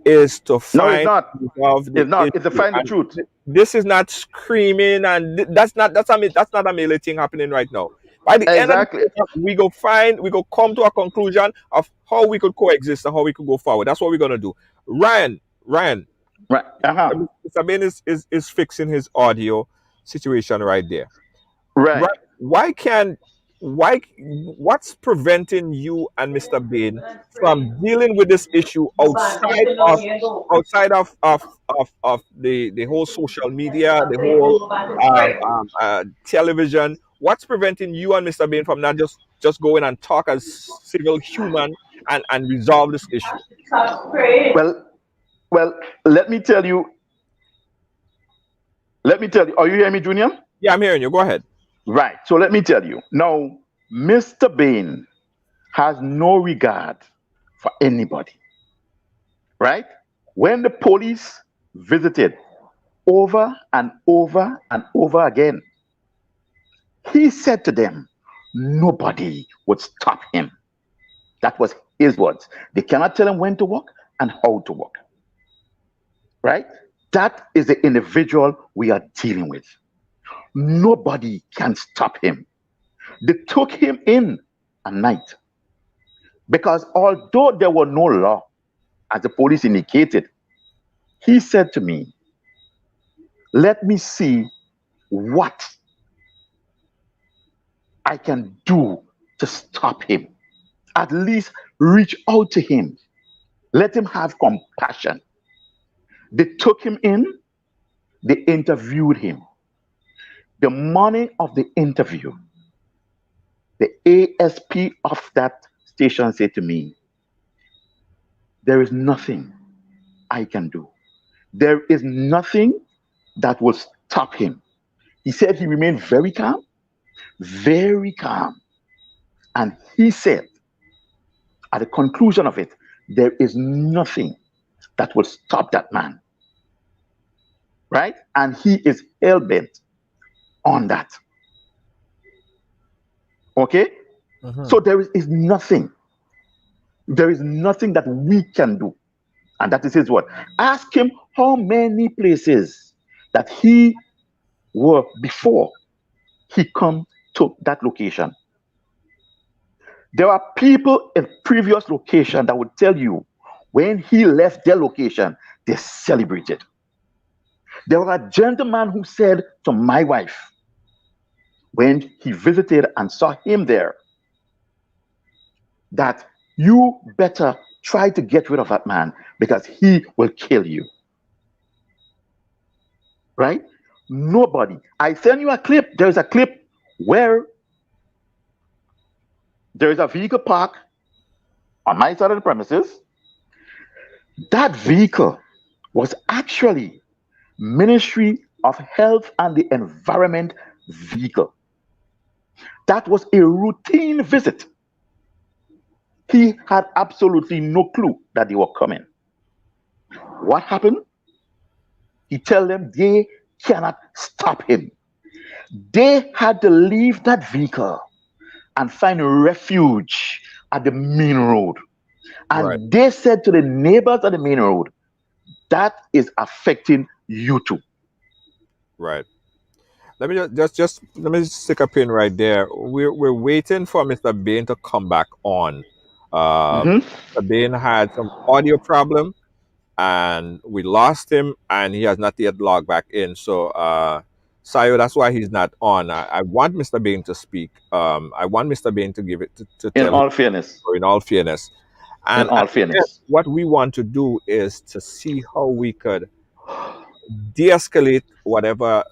S4: is to
S10: no, it's
S4: find
S10: not.
S4: resolve the
S10: It's not. It's to
S4: issue.
S10: find the
S4: And
S10: truth.
S4: this is not screaming, and that's not a melee thing happening right now. By the end of the
S10: Exactly.
S4: program, we go come to a conclusion of how we could coexist and how we could go forward. That's what we're gonna do. Ryan,
S10: Right.
S4: Mr. Bain is fixing his audio situation right there.
S10: Right.
S4: What's preventing you and Mr. Bain from dealing with this issue outside of the whole social media, the whole television? What's preventing you and Mr. Bain from not just going and talk as civil human and resolve this issue?
S10: Well, let me tell you. Are you hearing me, Junior?
S4: Yeah, I'm hearing you. Go ahead.
S10: Right. So let me tell you. Now, Mr. Bain has no regard for anybody. Right? When the police visited over and over and over again, he said to them, nobody would stop him. That was his words. They cannot tell him when to walk and how to walk. Right? That is the individual we are dealing with. Nobody can stop him. They took him in at night because although there were no law, as the police indicated, he said to me, let me see what I can do to stop him. At least reach out to him. Let him have compassion. They took him in. They interviewed him. The morning of the interview, the ASP of that station said to me, there is nothing I can do. There is nothing that will stop him. He said he remained very calm, very calm. And he said, at the conclusion of it, there is nothing that will stop that man. Right? And he is hell-bent on that. Okay? So there is nothing. There is nothing that we can do. And that is his word. Ask him how many places that he were before he come to that location. There are people in previous location that would tell you when he left their location, they celebrated. There was a gentleman who said to my wife, when he visited and saw him there, that you better try to get rid of that man because he will kill you. Right? Nobody. I send you a clip. There's a clip where there is a vehicle parked on my side of the premises. That vehicle was actually Ministry of Health and the Environment vehicle. That was a routine visit. He had absolutely no clue that they were coming. What happened? He told them they cannot stop him. They had to leave that vehicle and find refuge at the main road. And they said to the neighbors at the main road, that is affecting you too.
S4: Right. Let me just let me stick a pin right there. We're waiting for Mr. Bain to come back on. Mr. Bain had some audio problem, and we lost him, and he has not yet logged back in. So, Sayo, that's why he's not on. I want Mr. Bain to speak. I want Mr. Bain to give it to
S10: in all fairness.
S4: In all fairness. And
S10: in all fairness,
S4: what we want to do is to see how we could de-escalate whatever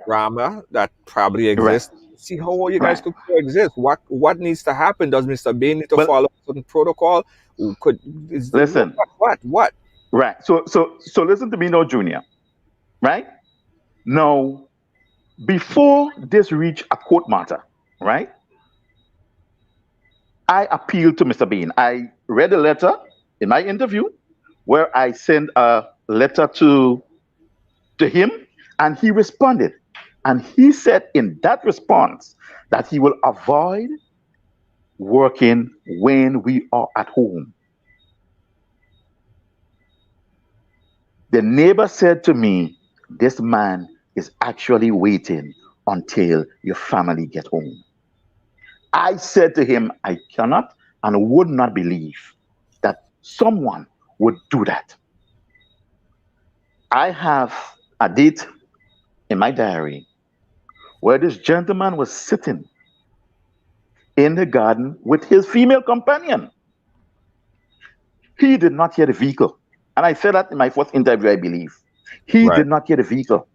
S4: drama that probably exists see how you guys
S10: Right.
S4: could coexist. What needs to happen? Does Mr. Bain need to
S10: Well,
S4: follow certain protocol?
S10: listen.
S4: What?
S10: Right. So listen to me now, Junior. Right? Now, before this reached a court matter, right? I appealed to Mr. Bain. I read a letter in my interview where I sent a letter to him, and he responded. And he said in that response that he will avoid working when we are at home. The neighbor said to me, this man is actually waiting until your family get home. I said to him, I cannot and would not believe that someone would do that. I have a date in my diary where this gentleman was sitting in the garden with his female companion. He did not hear the vehicle. And I said that in my first interview, I believe. He
S4: Right.
S10: did not hear the vehicle.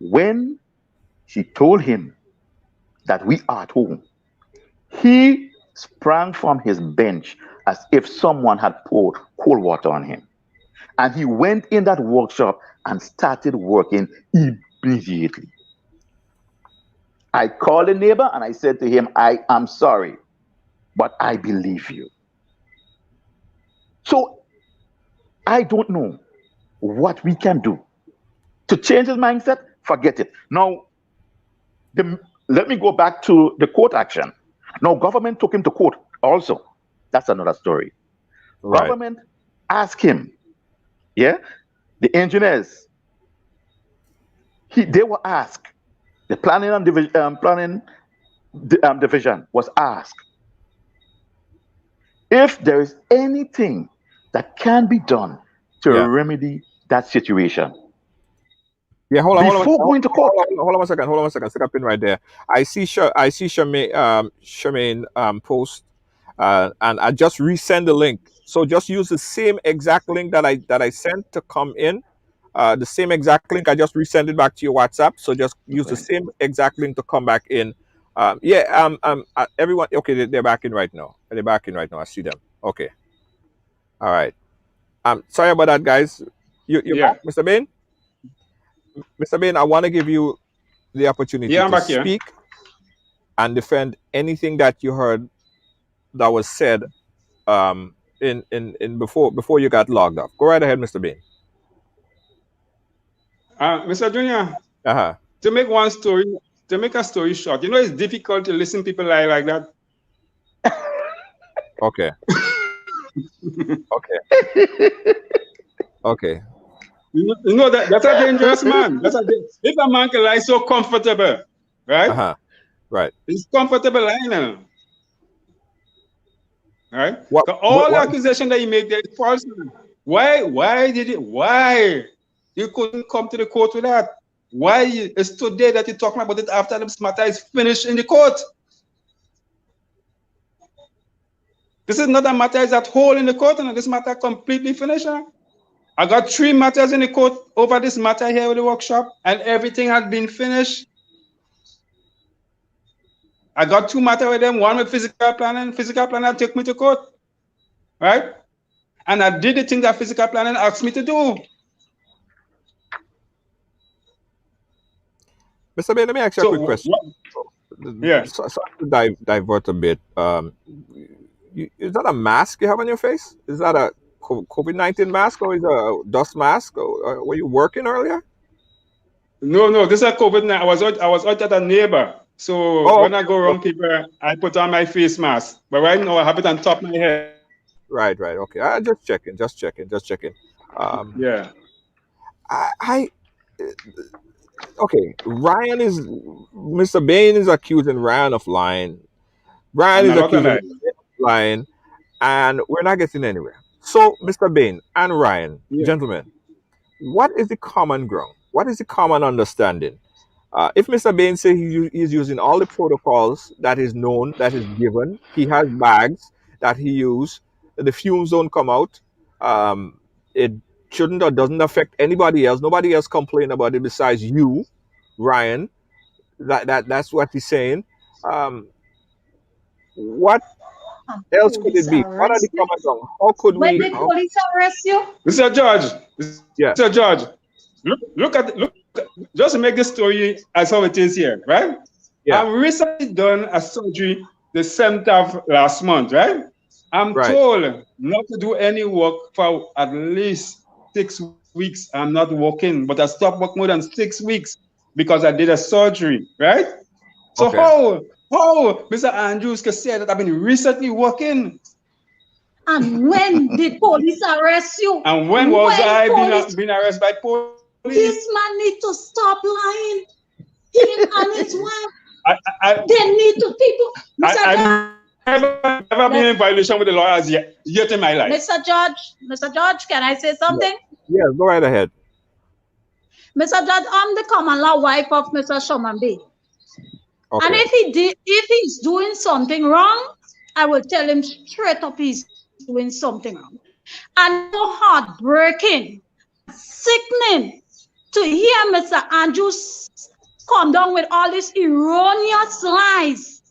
S10: When she told him that we are at home, he sprang from his bench as if someone had poured cold water on him. And he went in that workshop and started working immediately. I called a neighbor and I said to him, I am sorry, but I believe you. So I don't know what we can do to change his mindset. Forget it. Now, let me go back to the court action. Now, government took him to court also. That's another story.
S4: Right.
S10: Government asked him, yeah, the engineers, they were asked, the planning and division was asked if there is anything that can be done to
S4: Yeah.
S10: remedy that situation.
S4: Yeah, hold on
S10: Before going to court.
S4: Hold on one second. Stick a pin right there. I see Charmaine post, and I just resend the link. So just use the same exact link that I sent to come in. The same exact link. I just resend it back to your WhatsApp. So just use the same exact link to come back in. Everyone. Okay, they're back in right now. They're back in right now. I see them. Okay. All right. Sorry about that, guys. You're back, Mr. Bain? Mr. Bain, I want to give you the opportunity to speak and defend anything that you heard that was said in before you got logged off. Go right ahead, Mr. Bain.
S5: Mr. Junior, to make a story short, it's difficult to listen to people lie like that.
S4: Okay. Okay.
S5: That's a dangerous man. If a man can lie so comfortable, right?
S4: Right.
S5: He's comfortable lying. Right? All the accusation that he made there is false. Why you couldn't come to the court with that? Why it's today that you're talking about it after this matter is finished in the court? This is not a matter is at whole in the court, and this matter completely finished. I got 3 matters in the court over this matter here with the workshop, and everything had been finished. I got 2 matters with them, one with physical planning. Physical planning took me to court, right? And I did the thing that physical planning asked me to do.
S4: Mr. Bain, let me ask you a quick question. So to divert a bit. Is that a mask you have on your face? Is that a COVID-19 mask, or is it a dust mask? Or were you working earlier?
S5: No, this is a COVID-19. I was out at a neighbor. So when I go around people, I put on my face mask. But right now I have it on top of my head.
S4: Right. Okay. Just checking.
S5: Yeah.
S4: Okay. Mr. Bain is accusing Ryan of lying. Ryan is accusing of lying, and we're not getting anywhere. So, Mr. Bain and Ryan, gentlemen, what is the common ground? What is the common understanding? If Mr. Bain says he's using all the protocols that is known, that is given, he has bags that he uses, the fumes don't come out, it shouldn't or doesn't affect anybody else. Nobody else complain about it besides you, Ryan. That's what he's saying. What
S6: And
S4: else could
S6: police
S4: it be? What are the
S6: arrest you.
S4: common ground? How could
S6: When
S4: we?
S6: the police arrest you,
S5: Mr. George,
S4: Yeah,
S5: Mr. George, look, just to make the story as how it is here, right?
S4: yeah,
S5: I'm recently done a surgery the 7th of last month, right? I'm
S4: right.
S5: told not to do any work for at least 6 weeks. I'm not working, but I stopped work more than 6 weeks because I did a surgery, right? So
S4: Okay.
S5: how Mr. Andrews can say that I've been recently working?
S6: and when the police arrest you,
S5: And when was
S6: when
S5: I
S6: police,
S5: being arrested by police?
S6: this man need to stop lying. Him and his wife,
S5: I,
S6: they need to people. Mr. George,
S5: I've never been in violation with the lawyers yet in my life.
S6: Mr. George, can I say something?
S4: Yeah, go right ahead.
S6: Mr. Judge, I'm the common law wife of Mr. Sherman Bain.
S4: Okay.
S6: And if he's doing something wrong, I will tell him straight up he's doing something wrong. And so heartbreaking, sickening to hear Mr. Andrews come down with all these erroneous lies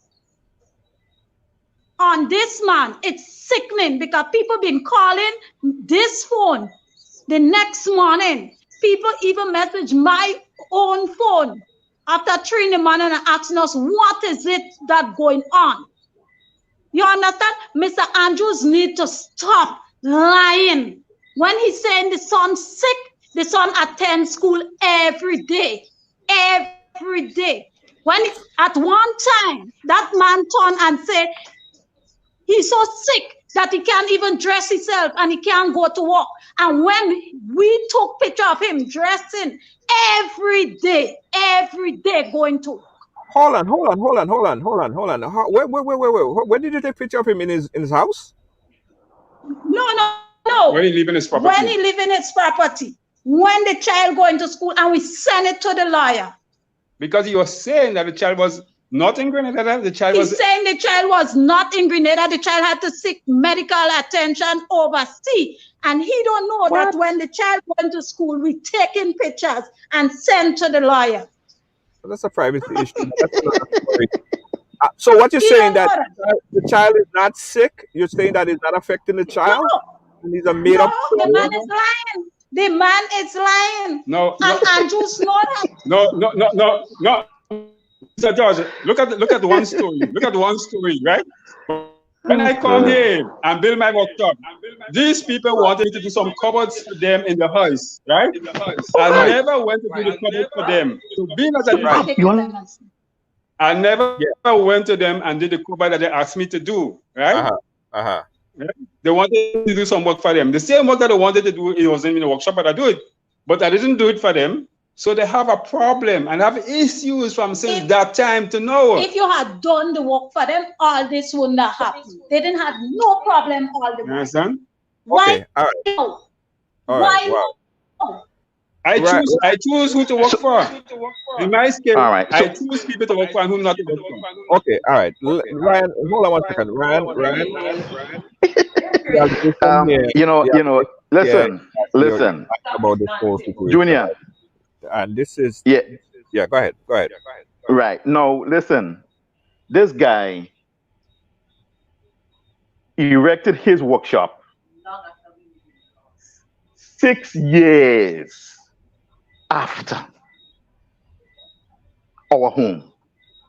S6: on this man. It's sickening because people been calling this phone the next morning. People even message my own phone after 3 in the morning and asking us, what is it that going on? You understand? Mr. Andrews need to stop lying. When he's saying the son's sick, the son attends school every day. Every day. When at one time, that man turned and said, he's so sick that he can't even dress himself and he can't go to work. And when we took picture of him dressing every day going to work.
S4: Hold on. When did you take picture of him in his house?
S6: No.
S5: When he live in his property.
S6: When he live in his property. When the child going to school and we send it to the lawyer.
S5: Because he was saying that the child was not in Grenada.
S6: He's saying the child was not in Grenada. The child had to seek medical attention overseas. And he don't know that when the child went to school, we taking pictures and send to the lawyer.
S4: Well, that's a privacy issue. So what you're saying that the child is not sick? You're saying that it's not affecting the child?
S6: No.
S4: And he's a made up story?
S6: The man is lying. The man is lying.
S5: No.
S6: And Andrews know that.
S5: No. Mr. George, look at one story. Look at one story, right? When I come here and build my workshop, these people wanted me to do some cupboards for them in the house, right? I never went to do the cupboard for them. So being as I never went to them and did the cupboard that they asked me to do, right? Yeah? They wanted to do some work for them. The same work that they wanted to do, it was in the workshop, but I do it. But I didn't do it for them. So they have a problem and have issues from since that time to now.
S6: If you had done the work for them, all this wouldn't have happened. They didn't have no problem all the way.
S5: You understand?
S6: Why?
S4: All right.
S6: No?
S4: Why?
S6: No?
S5: I choose who to work for. In my case,
S10: all right.
S5: I choose people to work for and who not to work for.
S4: Okay, all right. Ryan, hold on one second. Ryan.
S10: Listen.
S4: About this whole situation.
S10: Junior.
S4: And this is
S10: go
S4: ahead.
S10: Right. No, listen. This guy erected his workshop 6 years after our home.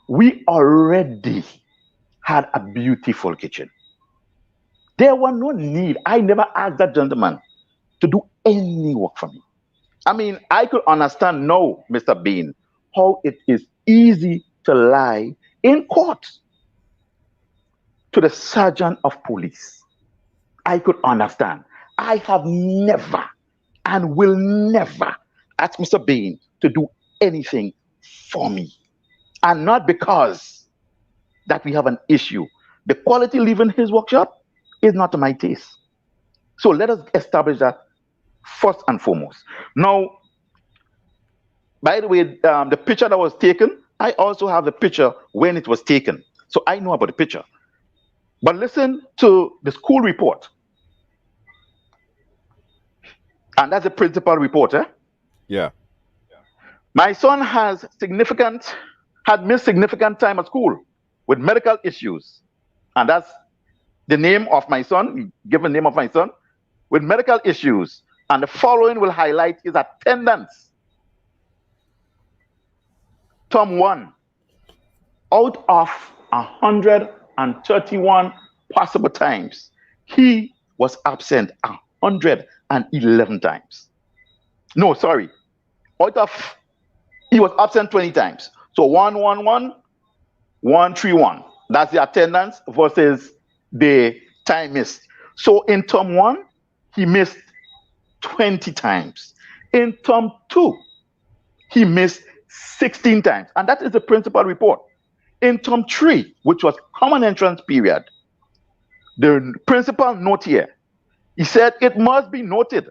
S10: We already had a beautiful kitchen. There was no need. I never asked that gentleman to do any work for me. I mean, I could understand now, Mr. Bain, how it is easy to lie in court to the sergeant of police. I could understand. I have never and will never ask Mr. Bain to do anything for me. And not because that we have an issue. The quality living in his workshop is not to my taste. So let us establish that first and foremost. Now, by the way, the picture that was taken, I also have the picture when it was taken. So I know about the picture. But listen to the school report. And that's the principal report, eh?
S4: Yeah.
S10: My son has significant had missed significant time at school with medical issues. And that's the name of my son, given name of my son, with medical issues. And the following will highlight his attendance. Term 1, out of 131 possible times, he was absent 111 times. No, sorry. He was absent 20 times. So 111, 131. That's the attendance versus the time missed. So in term 1, he missed 20 times. In term 2, he missed 16 times. And that is the principal report. In term 3, which was common entrance period, the principal note here, he said it must be noted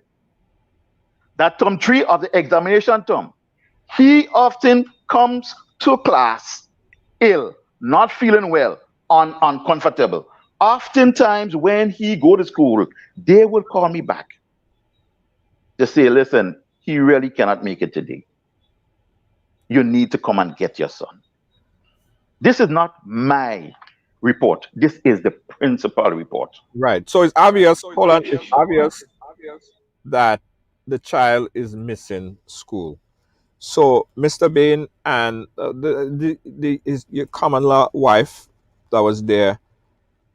S10: that term 3 of the examination term, he often comes to class ill, not feeling well, uncomfortable. Oftentimes when he go to school, they will call me back to say, listen, he really cannot make it today. You need to come and get your son. This is not my report. This is the principal report.
S4: Right. So it's obvious, hold on, it's obvious that the child is missing school. So Mr. Bain and your common law wife that was there,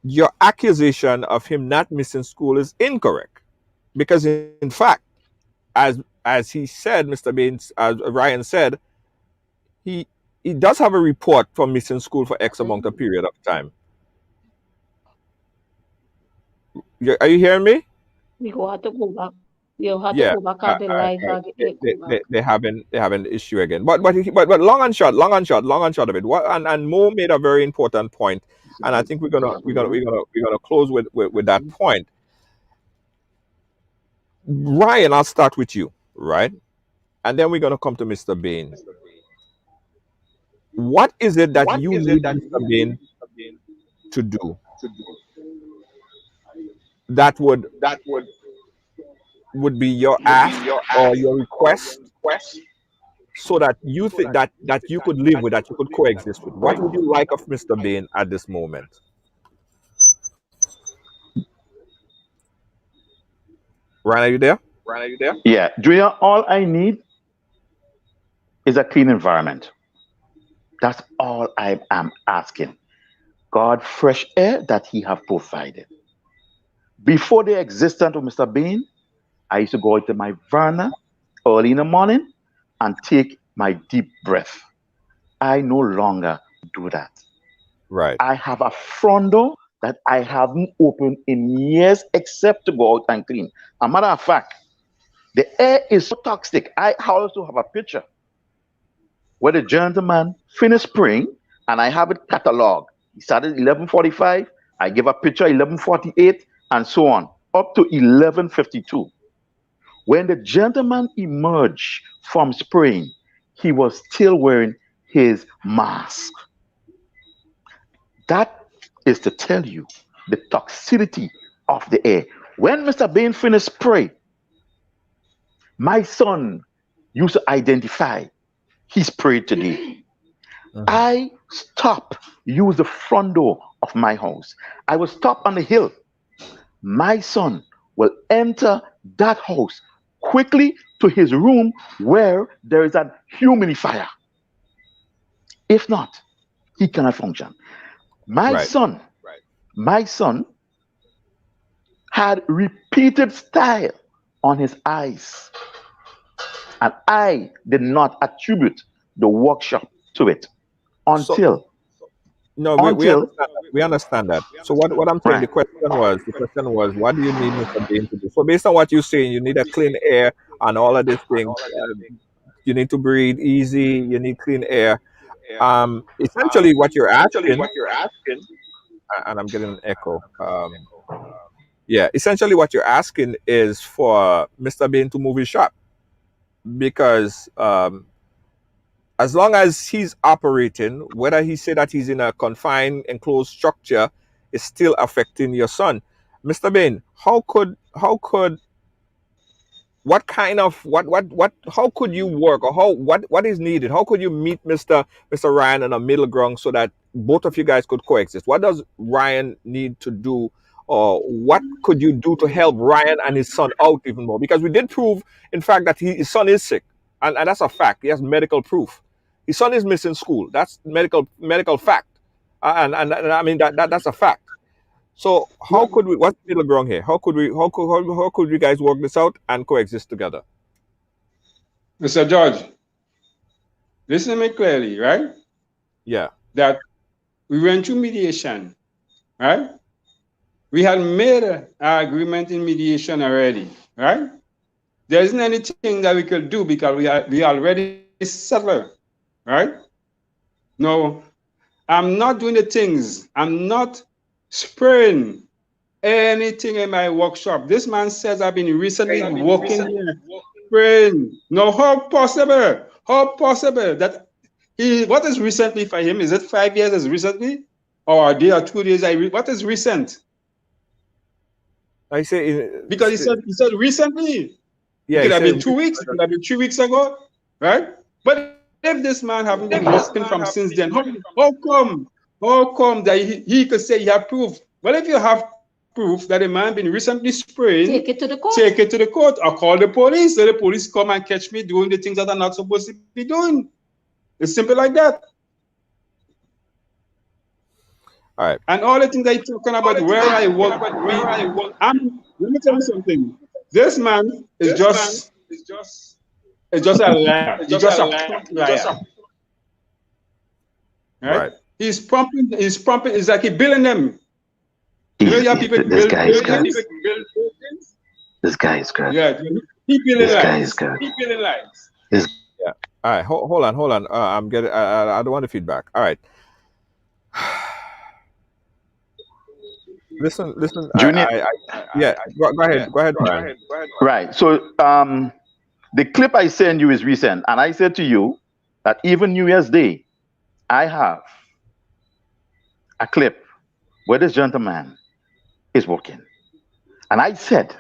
S4: your accusation of him not missing school is incorrect. Because in fact, as he said, Mr. Bain, as Ryan said, he does have a report for missing school for X amount of period of time. Are you hearing me?
S6: We go have to go back. You have
S4: Yeah,
S6: to go back at the live
S4: they having the issue again. But long and short of it. And Mo made a very important point, and I think we're gonna close with that point. Ryan, I'll start with you, right? And then we're gonna come to Mr. Bain. What is it that you need Mr. Bain to do that would be your ask or your request, so that you think that you could live with, that you could coexist with? What would you like of Mr. Bain at this moment? Ryan, are you there?
S10: Yeah, Junior, all I need is a clean environment. That's all I am asking. God, fresh air that he have provided. Before the existence of Mr. Bain, I used to go into my veranda early in the morning and take my deep breath. I no longer do that.
S4: Right.
S10: I have a front door that I haven't opened in years except to go out and clean. As a matter of fact, the air is so toxic. I also have a picture where the gentleman finished spraying, and I have it cataloged. He started 11:45. I give a picture 11:48, and so on, up to 11:52. When the gentleman emerged from spraying, he was still wearing his mask. That is to tell you the toxicity of the air. When Mr. Bain finished spray, my son used to identify he sprayed today. I use the front door of my house. I will stop on the hill. My son will enter that house quickly to his room where there is a humidifier. If not, he cannot function. My son had repeated style on his eyes, and I did not attribute the workshop to it until.
S4: We understand that. So what I'm saying, the question was, what do you need Mr. Bain to do? So based on what you're saying, you need a clean air and all of these things. You need to breathe easy. You need clean air. Essentially, what you're asking, and I'm getting an echo. Essentially, what you're asking is for Mr. Bain to move his shop, because as long as he's operating, whether he say that he's in a confined, enclosed structure, is still affecting your son. Mr. Bain, how could what kind of what how could you work, or what is needed? How could you meet Mr. Ryan on a middle ground so that both of you guys could coexist? What does Ryan need to do, or what could you do to help Ryan and his son out even more? Because we did prove, in fact, that his son is sick, and that's a fact. He has medical proof. His son is missing school. That's medical fact, and I mean that's a fact. So how could we? What's the middle ground here? How could we? How could you guys work this out and coexist together?
S5: Mr. George, listen to me clearly, right?
S4: Yeah.
S5: That we went through mediation, right? We had made an agreement in mediation already, right? There isn't anything that we could do because we already settled, right? No, I'm not doing the things. I'm not spraying anything in my workshop. This man says I've been recently working here, spraying. No, how possible? How possible that what is recently for him? Is it 5 years as recently? Or a day or 2 days? What is recent?
S4: I say
S5: because he said recently.
S4: Yeah,
S5: it could have been 2 weeks, it could have been 3 weeks ago, right? But if this man haven't been working from since then, how come that he could say he had proof? Well, if you have proof that a man been recently spraying,
S6: take it to the court.
S5: Take it to the court or call the police. Let the police come and catch me doing the things that I'm not supposed to be doing. It's simple like that.
S4: All right.
S5: And all the things that you're talking about where I work, let me tell you something. This man is just a liar. He's just a liar. Right? He's pumping, it's like he's billing them.
S10: This guy is good. This guy is good.
S5: Yeah, he billing
S10: this
S5: lies.
S10: Guy is good.
S5: He billing lies.
S4: Yeah. All right, hold on. I'm getting. I don't want the feedback. All right. Listen.
S10: Junior.
S4: Go ahead, Ryan.
S10: Right. So the clip I sent you is recent, and I said to you that even New Year's Day, I have a clip where this gentleman is working, and I said,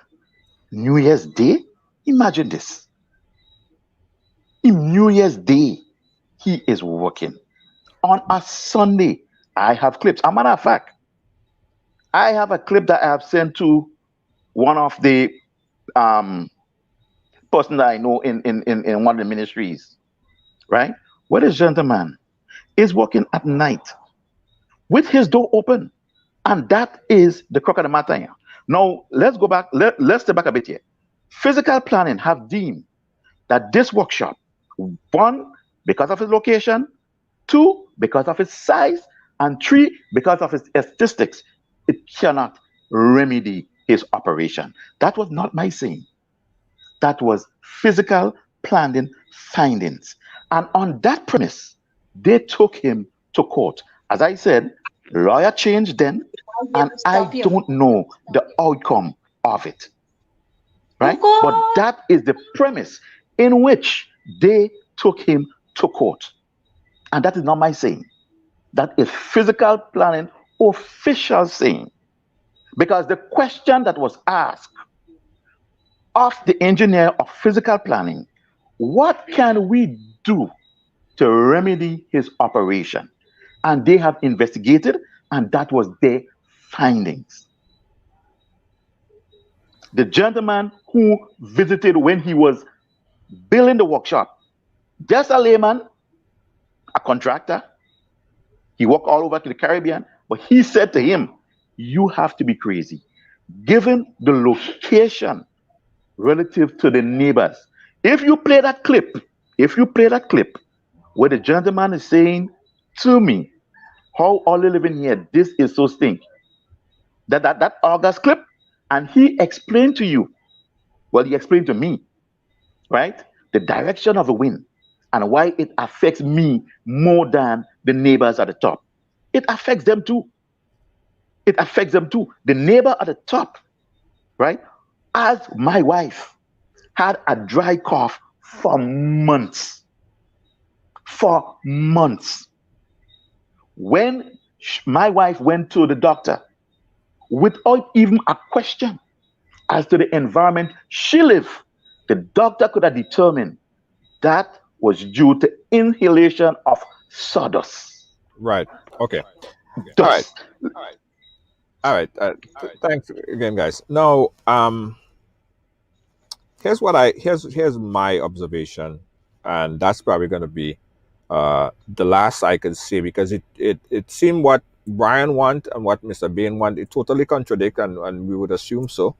S10: New Year's Day. Imagine this. In New Year's Day, he is working. On a Sunday, I have clips. As a matter of fact, I have a clip that I have sent to one of the person that I know in one of the ministries, right? Where this gentleman is working at night with his door open. And that is the crux of the matter here. Now, let's go back. Let's step back a bit here. Physical planning have deemed that this workshop, 1, because of its location, 2, because of its size, and 3, because of its statistics, it cannot remedy his operation. That was not my saying. That was physical planning findings. And on that premise, they took him to court. As I said, lawyer changed then, and I don't know the outcome of it. Right? But that is the premise in which they took him to court. And that is not my saying. That is physical planning official saying. Because the question that was asked of the engineer of physical planning, what can we do to remedy his operation? And they have investigated, and that was their findings. The gentleman who visited when he was building the workshop, just a layman, a contractor, he walked all over to the Caribbean, but he said to him, you have to be crazy. Given the location relative to the neighbors, if you play that clip where the gentleman is saying to me, how all they living here, this is so stink. That August clip, and he explained to you, well, he explained to me, right, the direction of the wind and why it affects me more than the neighbors at the top. It affects them too. It affects them too. The neighbor at the top, right, as my wife had a dry cough for months. For months. When my wife went to the doctor without even a question as to the environment she lived, the doctor could have determined that was due to inhalation of sawdust.
S4: Right. Okay.
S10: Dust.
S4: All right. Thanks again, guys. Now, here's my observation, and that's probably going to be the last I can say, because it seemed what Brian want and what Mr. Bain want, it totally contradict, and we would assume so.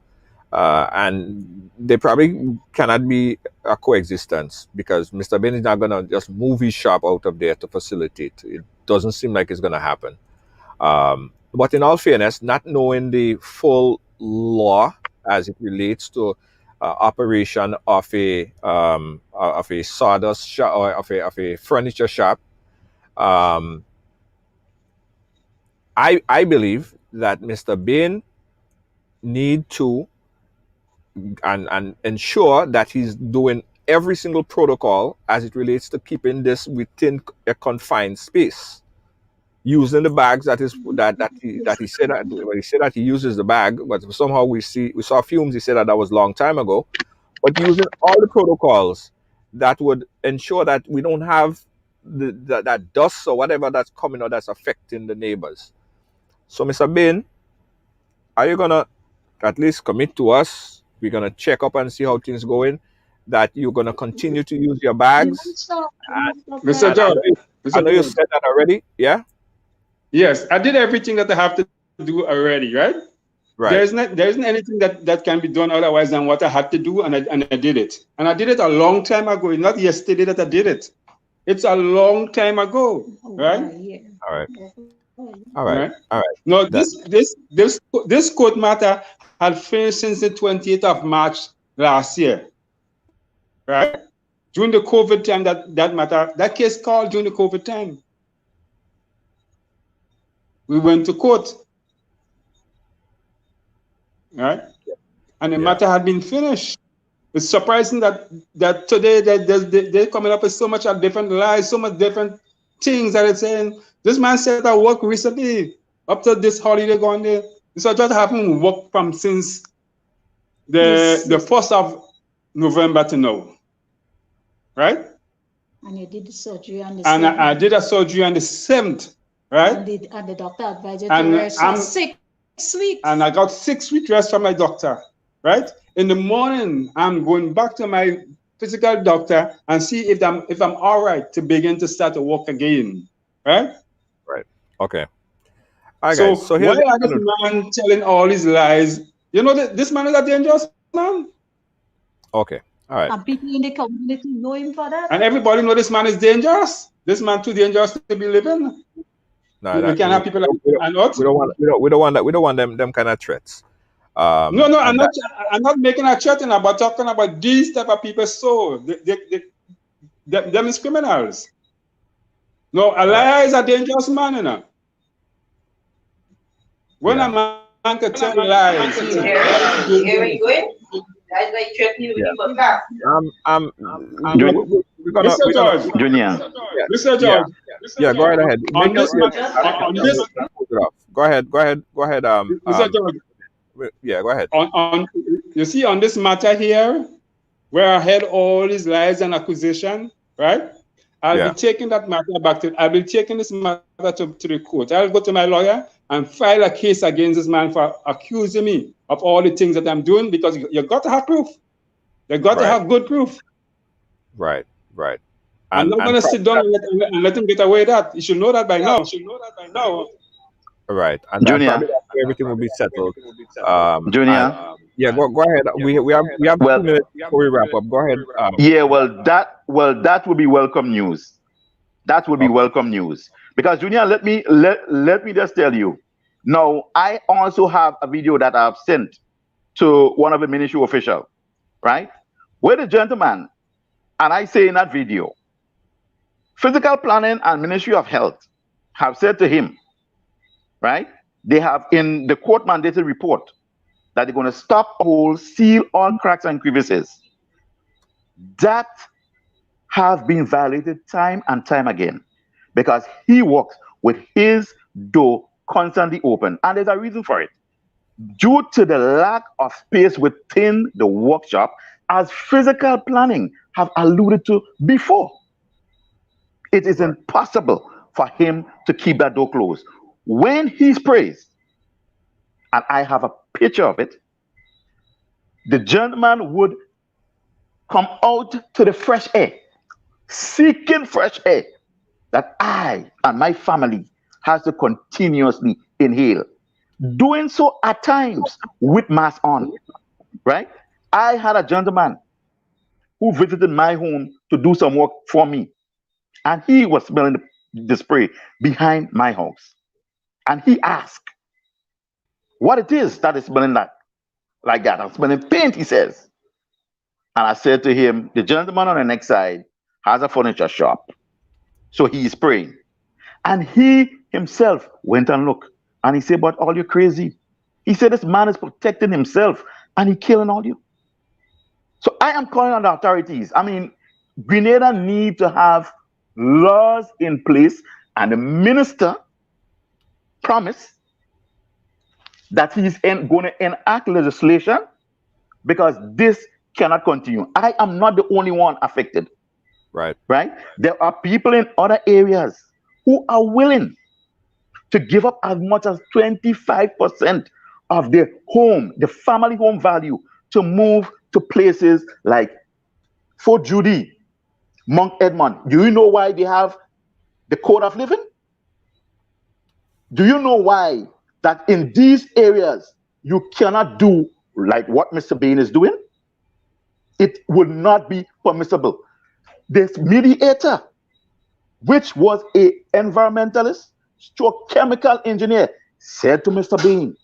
S4: And they probably cannot be a coexistence, because Mr. Bain is not going to just move his shop out of there to facilitate. It doesn't seem like it's going to happen. But in all fairness, not knowing the full law as it relates to operation of a sawdust shop or of a furniture shop, I believe that Mr. Bain need to and ensure that he's doing every single protocol as it relates to keeping this within a confined space, using the bags that he said that he uses the bag, but somehow we saw fumes. He said that was a long time ago, but using all the protocols that would ensure that we don't have that dust or whatever that's coming or that's affecting the neighbors. So, Mr. Bain, are you gonna at least commit to us? We're gonna check up and see how things going. That you're gonna continue to use your bags.
S5: Mr. George,
S4: I know you said that already. Yeah.
S5: Yes, I did everything that I have to do already, right?
S4: Right.
S5: There isn't anything that can be done otherwise than what I had to do, and I did it. And I did it a long time ago. It's not yesterday that I did it. It's a long time ago, right?
S4: All right. All right. All right.
S5: No, this court matter had finished since the 28th of March last year, right? During the COVID time, that case called during the COVID time. We went to court, right? And the matter had been finished. It's surprising that today they're coming up with so much of different lies, so much different things that it's saying. This man said I worked recently up to this holiday going there. So I just haven't worked from since the 1st of November to now, right?
S6: And you did the surgery on the 7th.
S5: And I did a surgery on the 7th. Right?
S6: And the doctor advised you to rest for 6 weeks.
S5: And I got 6 weeks rest from my doctor, right? In the morning, I'm going back to my physical doctor and see if I'm all right to begin to start to walk again, right?
S4: Right. Okay. All right,
S5: so
S4: guys. So
S5: why are this man telling all these lies? You know that this man is a dangerous man.
S4: Okay. All right.
S6: And people in the community know him for that.
S5: And everybody know this man is dangerous. This man too dangerous to be living.
S4: No,
S5: we can't have people like
S4: we don't want them kind of threats.
S5: No, I'm not making a threat about talking about these type of people. So them is criminals. No, a liar is a dangerous man, you know. When a man can tell lies,
S11: here we go. That's like threatening with people.
S5: Mr. George.
S10: Junior.
S5: Mr. George.
S4: Yeah, go right ahead. Go ahead.
S5: Mr. George.
S4: Yeah, go ahead.
S5: You see, on this matter here, where I had all these lies and accusation, right? I'll be taking that matter back to. I'll be taking this matter to the court. I'll go to my lawyer and file a case against this man for accusing me of all the things that I'm doing, because you got to have proof. You got to have good proof.
S4: Right.
S5: I'm not going to sit down and let him get away with that. You should know that by now.
S4: Right. And
S10: Junior,
S4: everything will be settled.
S10: Junior.
S4: Go ahead. We have 2 minutes before we wrap up. Go ahead.
S10: That would be welcome news. That would be welcome news. Because Junior, let me just tell you. Now, I also have a video that I've sent to one of the ministry officials, right? Where the gentleman, and I say in that video, Physical Planning and Ministry of Health have said to him, right? They have in the court mandated report that they're going to stop holes, seal all cracks and crevices. That have been violated time and time again, because he works with his door constantly open, and there's a reason for it. Due to the lack of space within the workshop, as physical planning have alluded to before. It is impossible for him to keep that door closed. When he sprays, and I have a picture of it, the gentleman would come out to the fresh air, seeking fresh air that I and my family has to continuously inhale. Doing so at times with mask on, right? I had a gentleman who visited my home to do some work for me, and he was smelling the spray behind my house. And he asked what it is that is smelling like that. I'm smelling paint, he says. And I said to him, the gentleman on the next side has a furniture shop. So he is spraying. And he himself went and looked. And he said, but all you crazy. He said, this man is protecting himself and he killing all you. So I am calling on the authorities. I mean, Grenada need to have laws in place, and the minister promised that he's going to enact legislation because this cannot continue. I am not the only one affected.
S4: Right.
S10: There are people in other areas who are willing to give up as much as 25% of their home, the family home value, to move to places like Fort Judy, Mount Edmund. Do you know why they have the code of living? Do you know why that in these areas you cannot do like what Mr. Bain is doing? It would not be permissible. This mediator, which was an environmentalist stroke chemical engineer, said to Mr. Bain,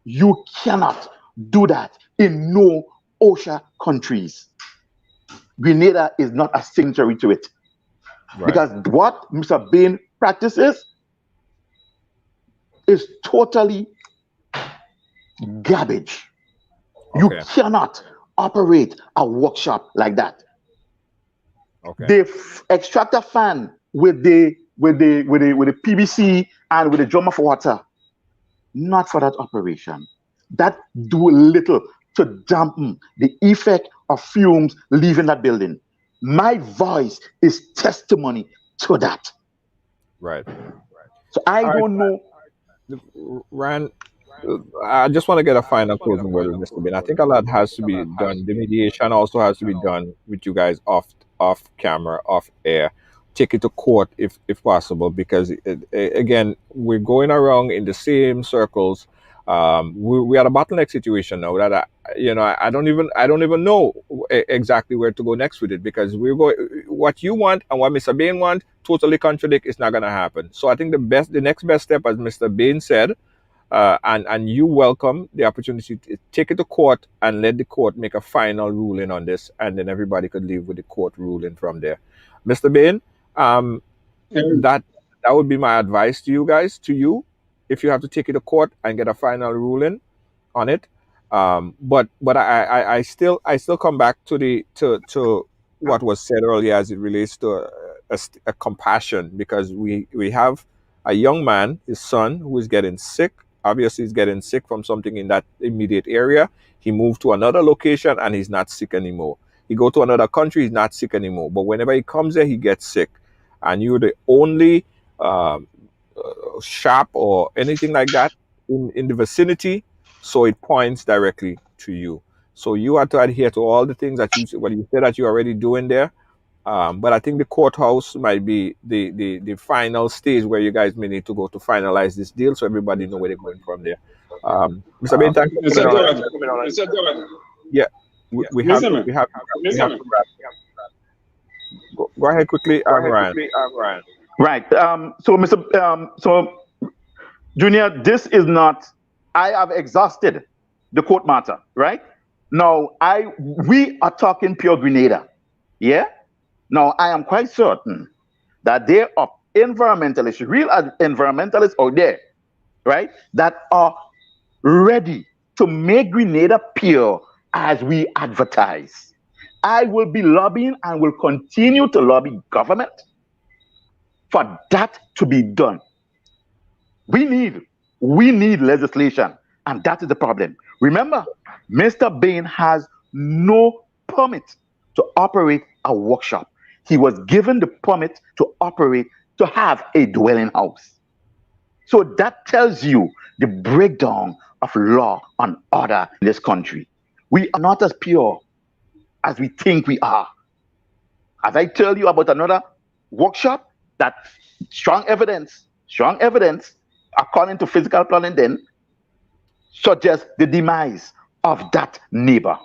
S10: you cannot do that in no OSHA countries. Grenada is not a signatory to it. Because what Mr. Bain practices is totally garbage. You cannot operate a workshop like that. The extractor fan with the PVC and with the drum of water, not for that operation. That do little to dampen the effect of fumes leaving that building. My voice is testimony to that.
S4: Right.
S10: So I don't know.
S4: Ryan, I just want to get a final closing word with Mr. Bain. I think a lot has to be done. The mediation also has to be done with you guys off camera, off air. Take it to court if possible, because again, we're going around in the same circles. We are a bottleneck situation now that I don't even know exactly where to go next with it, because we're going, what you want and what Mr. Bain want totally contradict. It's not going to happen. So I think the next best step, as Mr. Bain said, and you welcome the opportunity to take it to court and let the court make a final ruling on this, and then everybody could leave with the court ruling from there. Mr. Bain, that would be my advice to you guys, if you have to take it to court and get a final ruling on it. But I still come back to what was said earlier as it relates to a compassion, because we have a young man, his son, who is getting sick. Obviously, he's getting sick from something in that immediate area. He moved to another location and he's not sick anymore. He go to another country, he's not sick anymore. But whenever he comes there, he gets sick. And you're the only shop or anything like that in the vicinity, so it points directly to you. So you have to adhere to all the things that you said that you're already doing there. But I think the courthouse might be the final stage where you guys may need to go to finalize this deal, so everybody know where they're going from there. Mr. Bain, thank you.
S5: Mr. Doran.
S4: Yeah, we have to wrap. Go ahead quickly, Ryan.
S10: Right. So, Mr. Junior, this is not. I have exhausted the court matter. Right now, we are talking pure Grenada. Yeah. Now, I am quite certain that there are environmentalists, real environmentalists out there, right, that are ready to make Grenada pure as we advertise. I will be lobbying and will continue to lobby government for that to be done. We need legislation, and that is the problem. Remember, Mr. Bain has no permit to operate a workshop. He was given the permit to operate, to have a dwelling house. So that tells you the breakdown of law and order in this country. We are not as pure as we think we are. As I tell you about another workshop, that strong evidence, according to physical planning then, suggests the demise of that neighbor,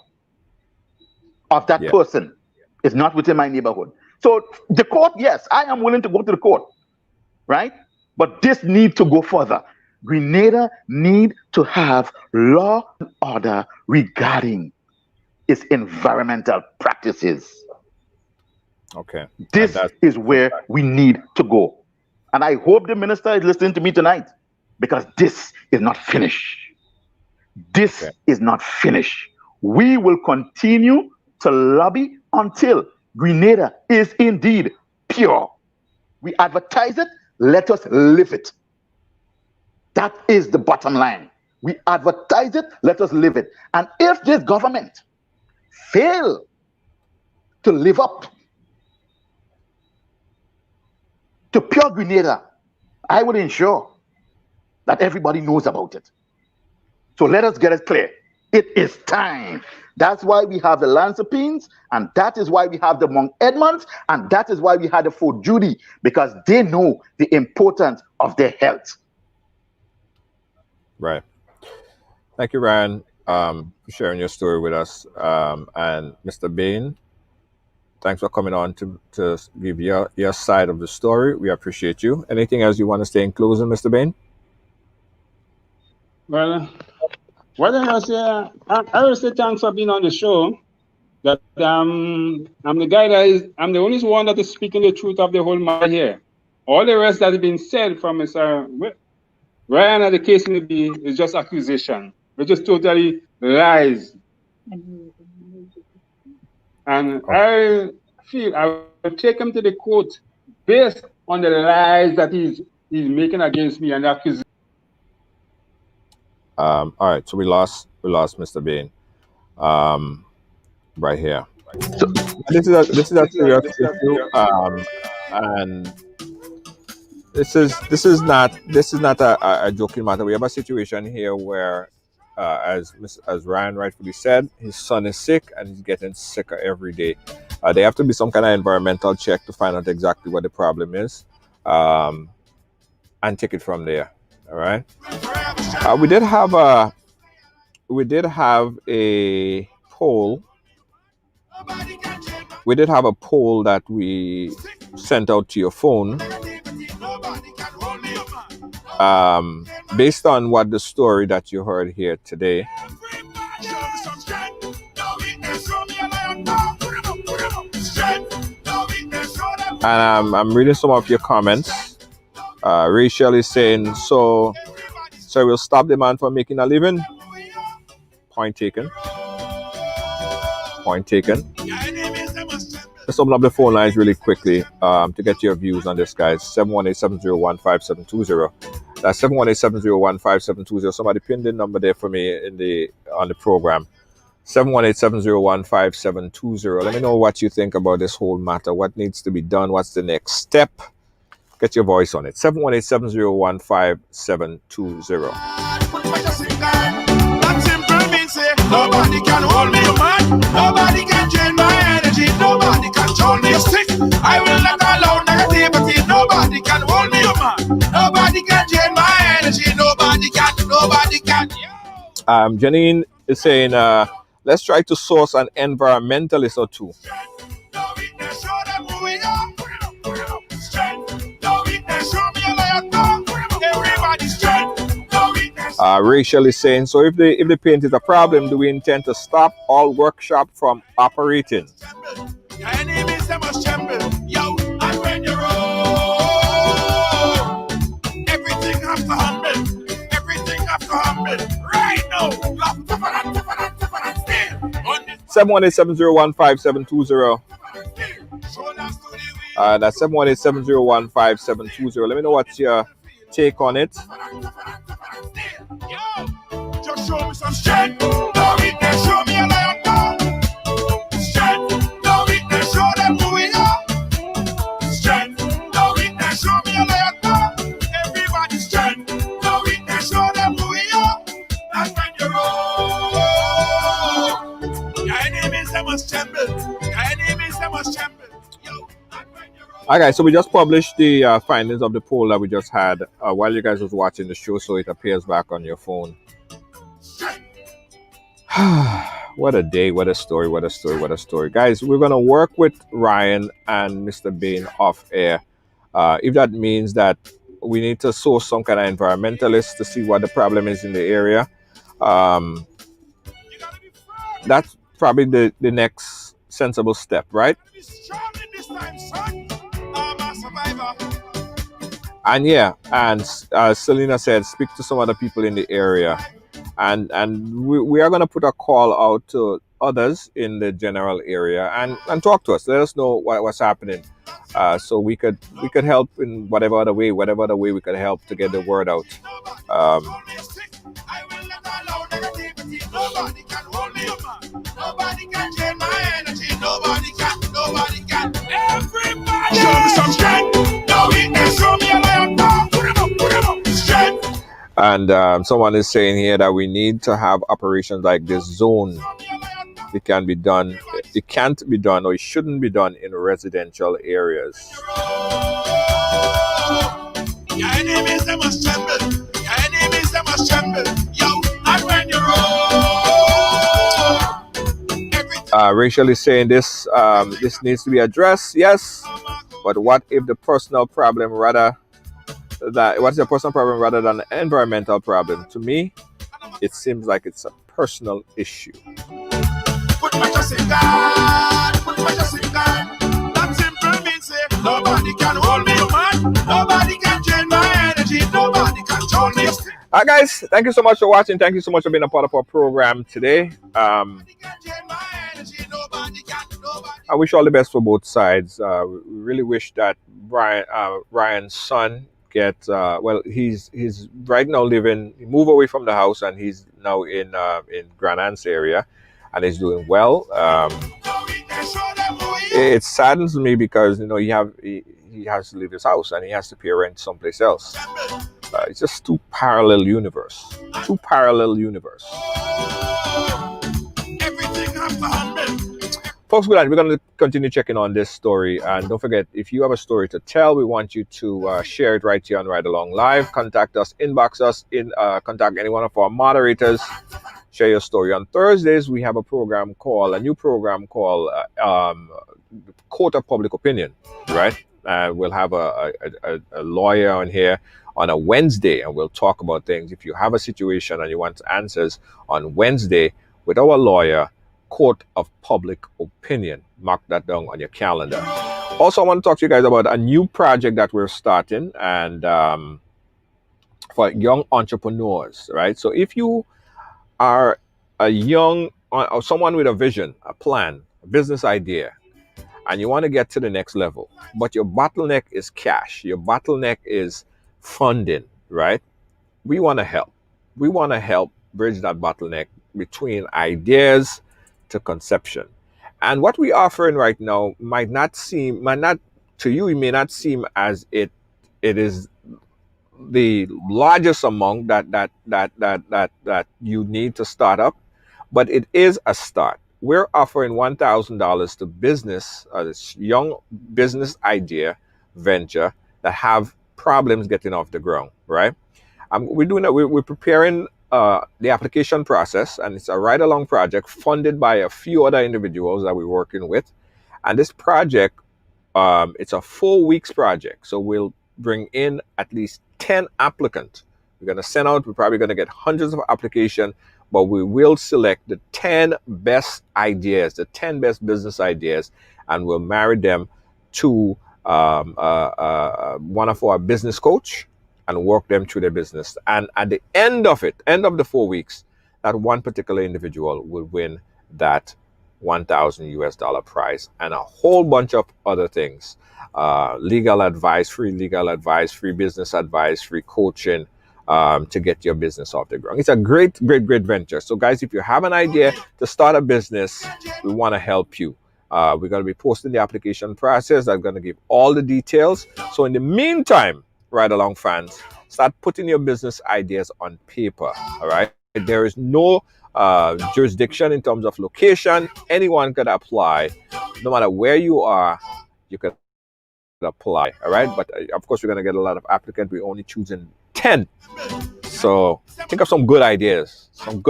S10: of that person. Is not within my neighborhood. So the court, yes, I am willing to go to the court, right? But this needs to go further. Grenada need to have law and order regarding its environmental practices.
S4: Okay.
S10: This is where we need to go. And I hope the minister is listening to me tonight, because this is not finished. This is not finished. We will continue to lobby until Grenada is indeed pure. We advertise it, let us live it. That is the bottom line. We advertise it, let us live it. And if this government fail to live up to pure Grenada, I will ensure that everybody knows about it. So let us get it clear. It is time. That's why we have the Lancipines, and that is why we have the Mount Edmonds, and that is why we had the Fort Judy, because they know the importance of their health.
S4: Right. Thank you, Ryan, for sharing your story with us. And Mr. Bain, thanks for coming on to give your side of the story. We appreciate you. Anything else you want to say in closing, Mr. Bain?
S5: Well, what I say, I will say thanks for being on the show. That I'm the guy I'm the only one that is speaking the truth of the whole matter here. All the rest that has been said from Mr. Ryan and the case in the B is just accusation. It's just totally lies. And I feel I will take him to the court based on the lies that he's making against me and accusation.
S4: All right, so we lost Mr. Bain, right here. So this is a serious issue, and this is not a joking matter. We have a situation here where, as Ryan rightfully said, his son is sick and he's getting sicker every day. There have to be some kind of environmental check to find out exactly what the problem is, and take it from there. All right. We did have a poll. We did have a poll that we sent out to your phone, based on what the story that you heard here today. And I'm reading some of your comments. Rachel is saying, so we'll stop the man from making a living. Point taken. Let's open up the phone lines really quickly to get your views on this, guys. 718-701-5720. That's 718-701-5720. Somebody pinned the number there for me on the program. 718-701-5720. Let me know what you think about this whole matter. What needs to be done? What's the next step? Get your voice on it. 718-701-5720.
S1: Nobody can hold me, man. Nobody can drain my energy. Nobody control me. Sick. I will not allow negativity. Nobody can hold me, man. Nobody can drain my energy. Nobody can.
S4: Janine is saying, let's try to source an environmentalist or two. Rachel is saying, so if the paint is a problem, do we intend to stop all workshop from operating?
S1: Everything have to humble. Right now.
S4: 718-701-5720. That's 718-701-5720. Let me know what's your take on it.
S1: Just show me some strength. Show me a lion. enemies they must tremble. Yo,
S4: Okay, so we just published the findings of the poll that we just had while you guys was watching the show, so it appears back on your phone. What a day, what a story, what a story, what a story. Guys, we're going to work with Ryan and Mr. Bain off air. If that means that we need to source some kind of environmentalist to see what the problem is in the area, that's probably the next sensible step, right?
S1: be strong in this time, son. I'm a survivor.
S4: And yeah, and Selena said, speak to some other people in the area. And we are going to put a call out to others in the general area and talk to us. Let us know what's happening, so we could help in whatever other way we could help to get the word out.
S1: I will not allow negativity. Nobody can hold me up, man. Nobody can drain my energy. Nobody can. Everybody. Show me some strength. No weakness. Show me a lion. Put him up. Strength.
S4: And someone is saying here that we need to have operations like this zone. It can be done. It can't be done, or it shouldn't be done in residential areas.
S1: Your enemies they must tremble. Your enemies they must tremble. Yo, and when you roll.
S4: Rachel is saying this needs to be addressed. Yes, but what if the personal problem what's the personal problem rather than an environmental problem? To me, it seems like it's a personal issue.
S1: Put my trust in God. Put my trust in God. That simple means say nobody can hold me, man. Nobody can drain my energy. Nobody can control me.
S4: All right, guys, thank you so much for watching. Thank you so much for being a part of our program today. I wish all the best for both sides. We really wish that Ryan's son get he's right now he moved away from the house and he's now in Grand Anse area and he's doing well. It saddens me because he has to leave his house and he has to pay rent someplace else. It's just two parallel universe.
S1: Everything has to happen.
S4: Folks, we're going to continue checking on this story. And don't forget, if you have a story to tell, we want you to share it right here on Ridealong Live. Contact us, inbox us, contact any one of our moderators. Share your story. On Thursdays, we have a new program called Court of Public Opinion, right? We'll have a lawyer on here on a Wednesday, and we'll talk about things. If you have a situation and you want answers on Wednesday with our lawyer, Court of Public Opinion. Mark that down on your calendar. Also, I want to talk to you guys about a new project that we're starting and for young entrepreneurs, right? So if you are a young or someone with a vision, a plan, a business idea, and you want to get to the next level, but your bottleneck is cash, your bottleneck is funding, right? We want to help. We want to help bridge that bottleneck between ideas to conception. And what we're offering right now might not to you, it may not seem as it is the largest amount that you need to start up, but it is a start. We're offering $1,000 to business, this young business idea venture that have problems getting off the ground, right? We're preparing the application process, and it's a ride-along project funded by a few other individuals that we're working with. And this project, it's a 4 weeks project. So we'll bring in at least 10 applicants. We're going to send out, we're probably going to get hundreds of applications, but we will select the 10 best ideas, the 10 best business ideas, and we'll marry them to one of our business coach and work them through their business. And at the end of the 4 weeks, that one particular individual will win that $1,000 prize and a whole bunch of other things. Legal advice, free business advice, free coaching to get your business off the ground. It's a great venture. So guys, if you have an idea to start a business, we want to help you. We're going to be posting the application process. I'm going to give all the details. So in the meantime, Ridealong fans, start putting your business ideas on paper. All right. There is no jurisdiction, in terms of location. Anyone could apply. No matter where you are, you could apply. All right. But of course, we're going to get a lot of applicants. We're only choosing 10. So think of some good ideas, some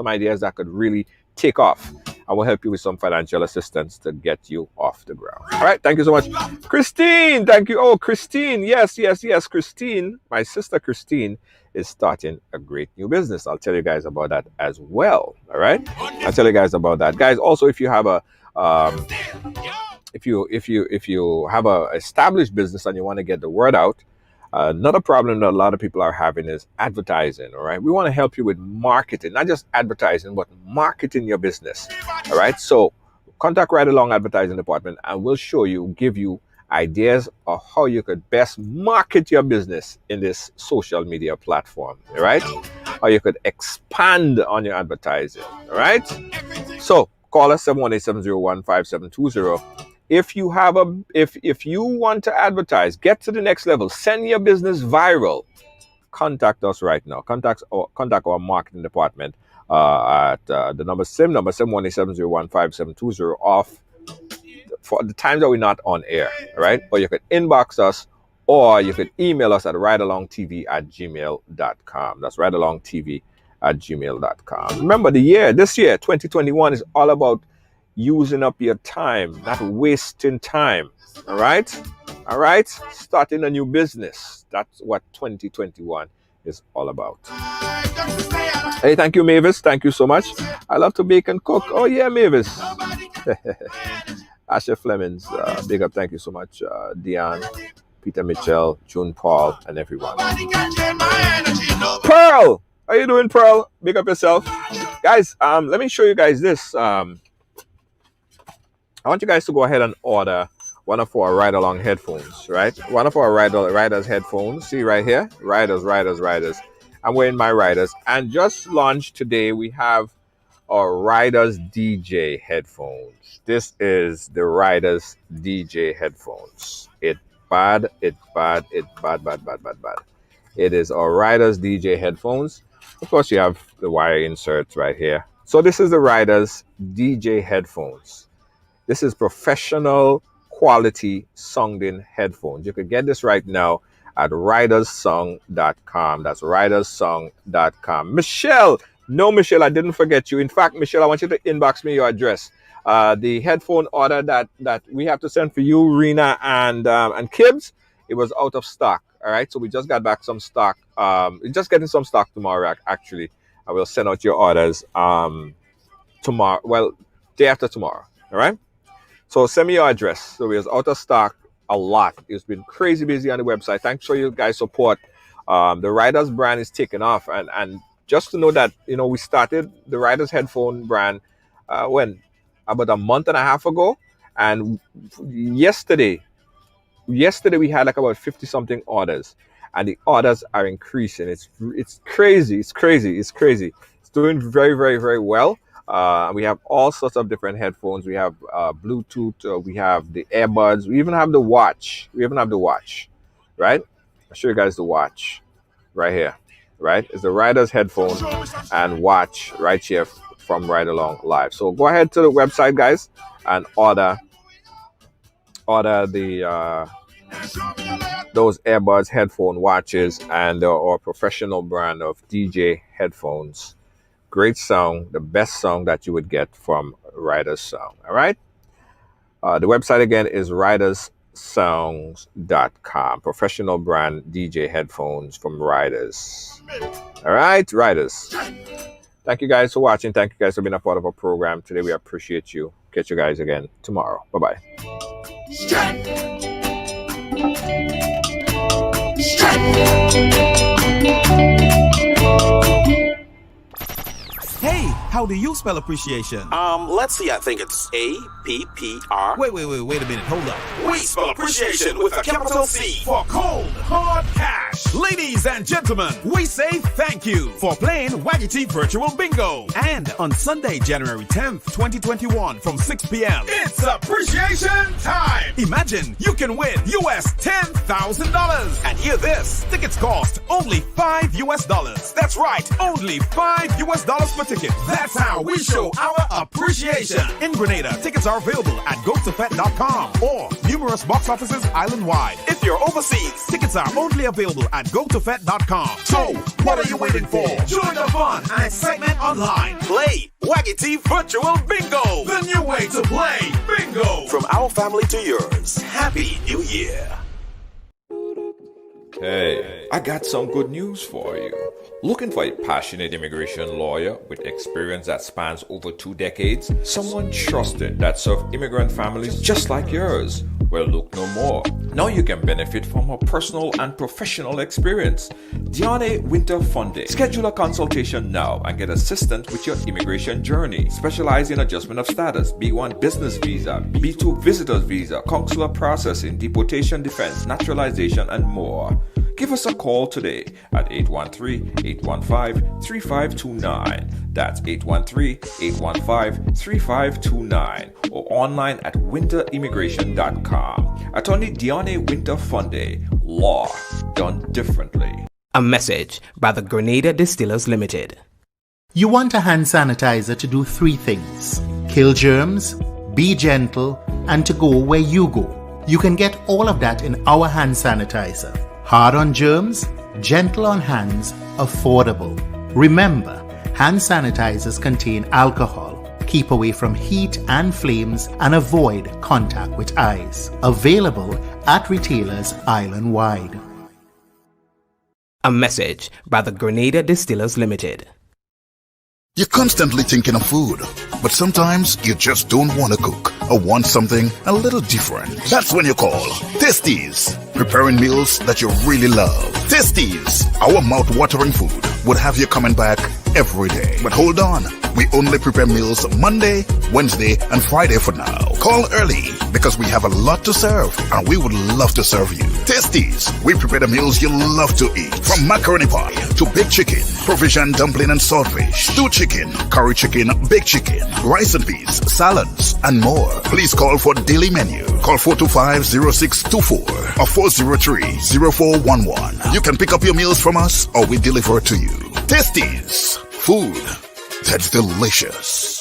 S4: ideas that could really take off. I will help you with some financial assistance to get you off the ground. All right. Thank you so much. Christine, thank you. Oh, Christine. Yes. Christine, my sister Christine, is starting a great new business. I'll tell you guys about that as well. All right. I'll tell you guys about that. Guys, also, if you have a if you have a established business and you want to get the word out, another problem that a lot of people are having is advertising. All right, we want to help you with marketing, not just advertising, but marketing your business. All right, so contact Ridealong Advertising Department, and we'll give you ideas of how you could best market your business in this social media platform. All right, how you could expand on your advertising. All right, so call us 718-701-5720. If you have if you want to advertise, get to the next level, send your business viral, contact us right now. Contact our marketing department at the same number 718-701-5720 off for the times that we're not on air, right? Or you could inbox us, or you could email us at ridealongtv@gmail.com. That's ridealongtv@gmail.com. Remember, this year 2021 is all about using up your time, not wasting time. All right, starting a new business. That's what 2021 is all about. Hey, thank you, Mavis. Thank you so much. I love to bake and cook. Oh yeah, Mavis. Asha Flemings, big up. Thank you so much, Dion, Peter Mitchell, June Paul, and everyone. Pearl, how you doing, Pearl? Big up yourself, guys. Let me show you guys this. I want you guys to go ahead and order one of our Ridealong headphones, right? One of our Riders headphones. See right here, Riders. I'm wearing my Riders, and just launched today. We have our Riders DJ headphones. This is the Riders DJ headphones. It bad. It is our Riders DJ headphones. Of course, you have the wire inserts right here. So this is the Riders DJ headphones. This is professional quality sounding headphones. You can get this right now at ridersong.com. That's ridersong.com. Michelle, I didn't forget you. In fact, Michelle, I want you to inbox me your address. The headphone order that we have to send for you, Rena and Kibbs, it was out of stock. All right, so we just got back some stock. We're just getting some stock tomorrow. Actually, I will send out your orders tomorrow. Well, day after tomorrow. All right. So send me your address. So it was out of stock a lot. It's been crazy busy on the website. Thanks for you guys' support. The Riders brand is taking off, and just to know that, we started the Riders headphone brand about a month and a half ago, and yesterday we had like about 50 something orders, and the orders are increasing. It's crazy. It's doing very, very, very well. We have all sorts of different headphones. We have Bluetooth. We have the earbuds. We even have the watch. Right? I'll show you guys the watch right here. Right? It's the Riders headphone and watch right here from Ridealong Live. So go ahead to the website, guys, and order the those earbuds, headphone, watches, and our professional brand of DJ headphones. Great sound, the best sound that you would get from Riders Sound. All right. The website again is riderssounds.com. Professional brand DJ headphones from Riders. All right, Riders. Thank you guys for watching. Thank you guys for being a part of our program today. We appreciate you. Catch you guys again tomorrow. Bye-bye.
S2: Hey, How do you spell appreciation?
S3: Let's see, I think it's A-P-P-R.
S2: Wait a minute, hold up.
S3: We spell appreciation with a capital C
S2: for cold, hard cash. Ladies and gentlemen, we say thank you for playing Waggity Virtual Bingo. And on Sunday, January 10th, 2021 from 6 p.m. it's appreciation time. Imagine you can win US $10,000. And hear this, tickets cost only $5. That's right, only $5 per ticket. That's how we show our appreciation. In Grenada, tickets are available at gotofet.com or numerous box offices island-wide. If you're overseas, tickets are only available at gotofet.com. So, what are you waiting for? Join the fun and excitement online.
S3: Play Waggity Virtual Bingo,
S2: The new way to play bingo.
S3: from our family to yours. Happy New Year.
S4: Hey, I got some good news for you. Looking for a passionate immigration lawyer with experience that spans over 2 decades? Someone trusted that served immigrant families just like yours? Well, look no more. Now you can benefit from her personal and professional experience. Diane Winter Funde. Schedule a consultation now and get assistance with your immigration journey. Specialize in adjustment of status, B1 business visa, B2 visitors visa, consular processing, deportation defense, naturalization, and more. Give us a call today at 813-815-3529. That's 813-815-3529 or online at winterimmigration.com. Attorney Diane Winter Funde, law done differently.
S7: A message by the Grenada Distillers Limited.
S8: You want a hand sanitizer to do 3 things: kill germs, be gentle, and to go where you go. You can get all of that in our hand sanitizer. Hard on germs, gentle on hands, affordable. Remember, hand sanitizers contain alcohol. Keep away from heat and flames and avoid contact with eyes. Available at retailers island-wide.
S7: A message by the Grenada Distillers Limited.
S12: You're constantly thinking of food, but sometimes you just don't want to cook or want something a little different. That's when you call Tasties, preparing meals that you really love. Tasties, our mouth-watering food, would have you coming back every day. But hold on, we only prepare meals Monday, Wednesday, and Friday for now. Call early because we have a lot to serve and we would love to serve you. Tasties, we prepare the meals you love to eat. From macaroni pie to baked chicken, provision dumpling and saltfish, stewed chicken, curry chicken, baked chicken, rice and peas, salads, and more. Please call for daily menu. Call 425-0624 or 403-0411. You can pick up your meals from us or we deliver it to you. Tasties, food that's delicious.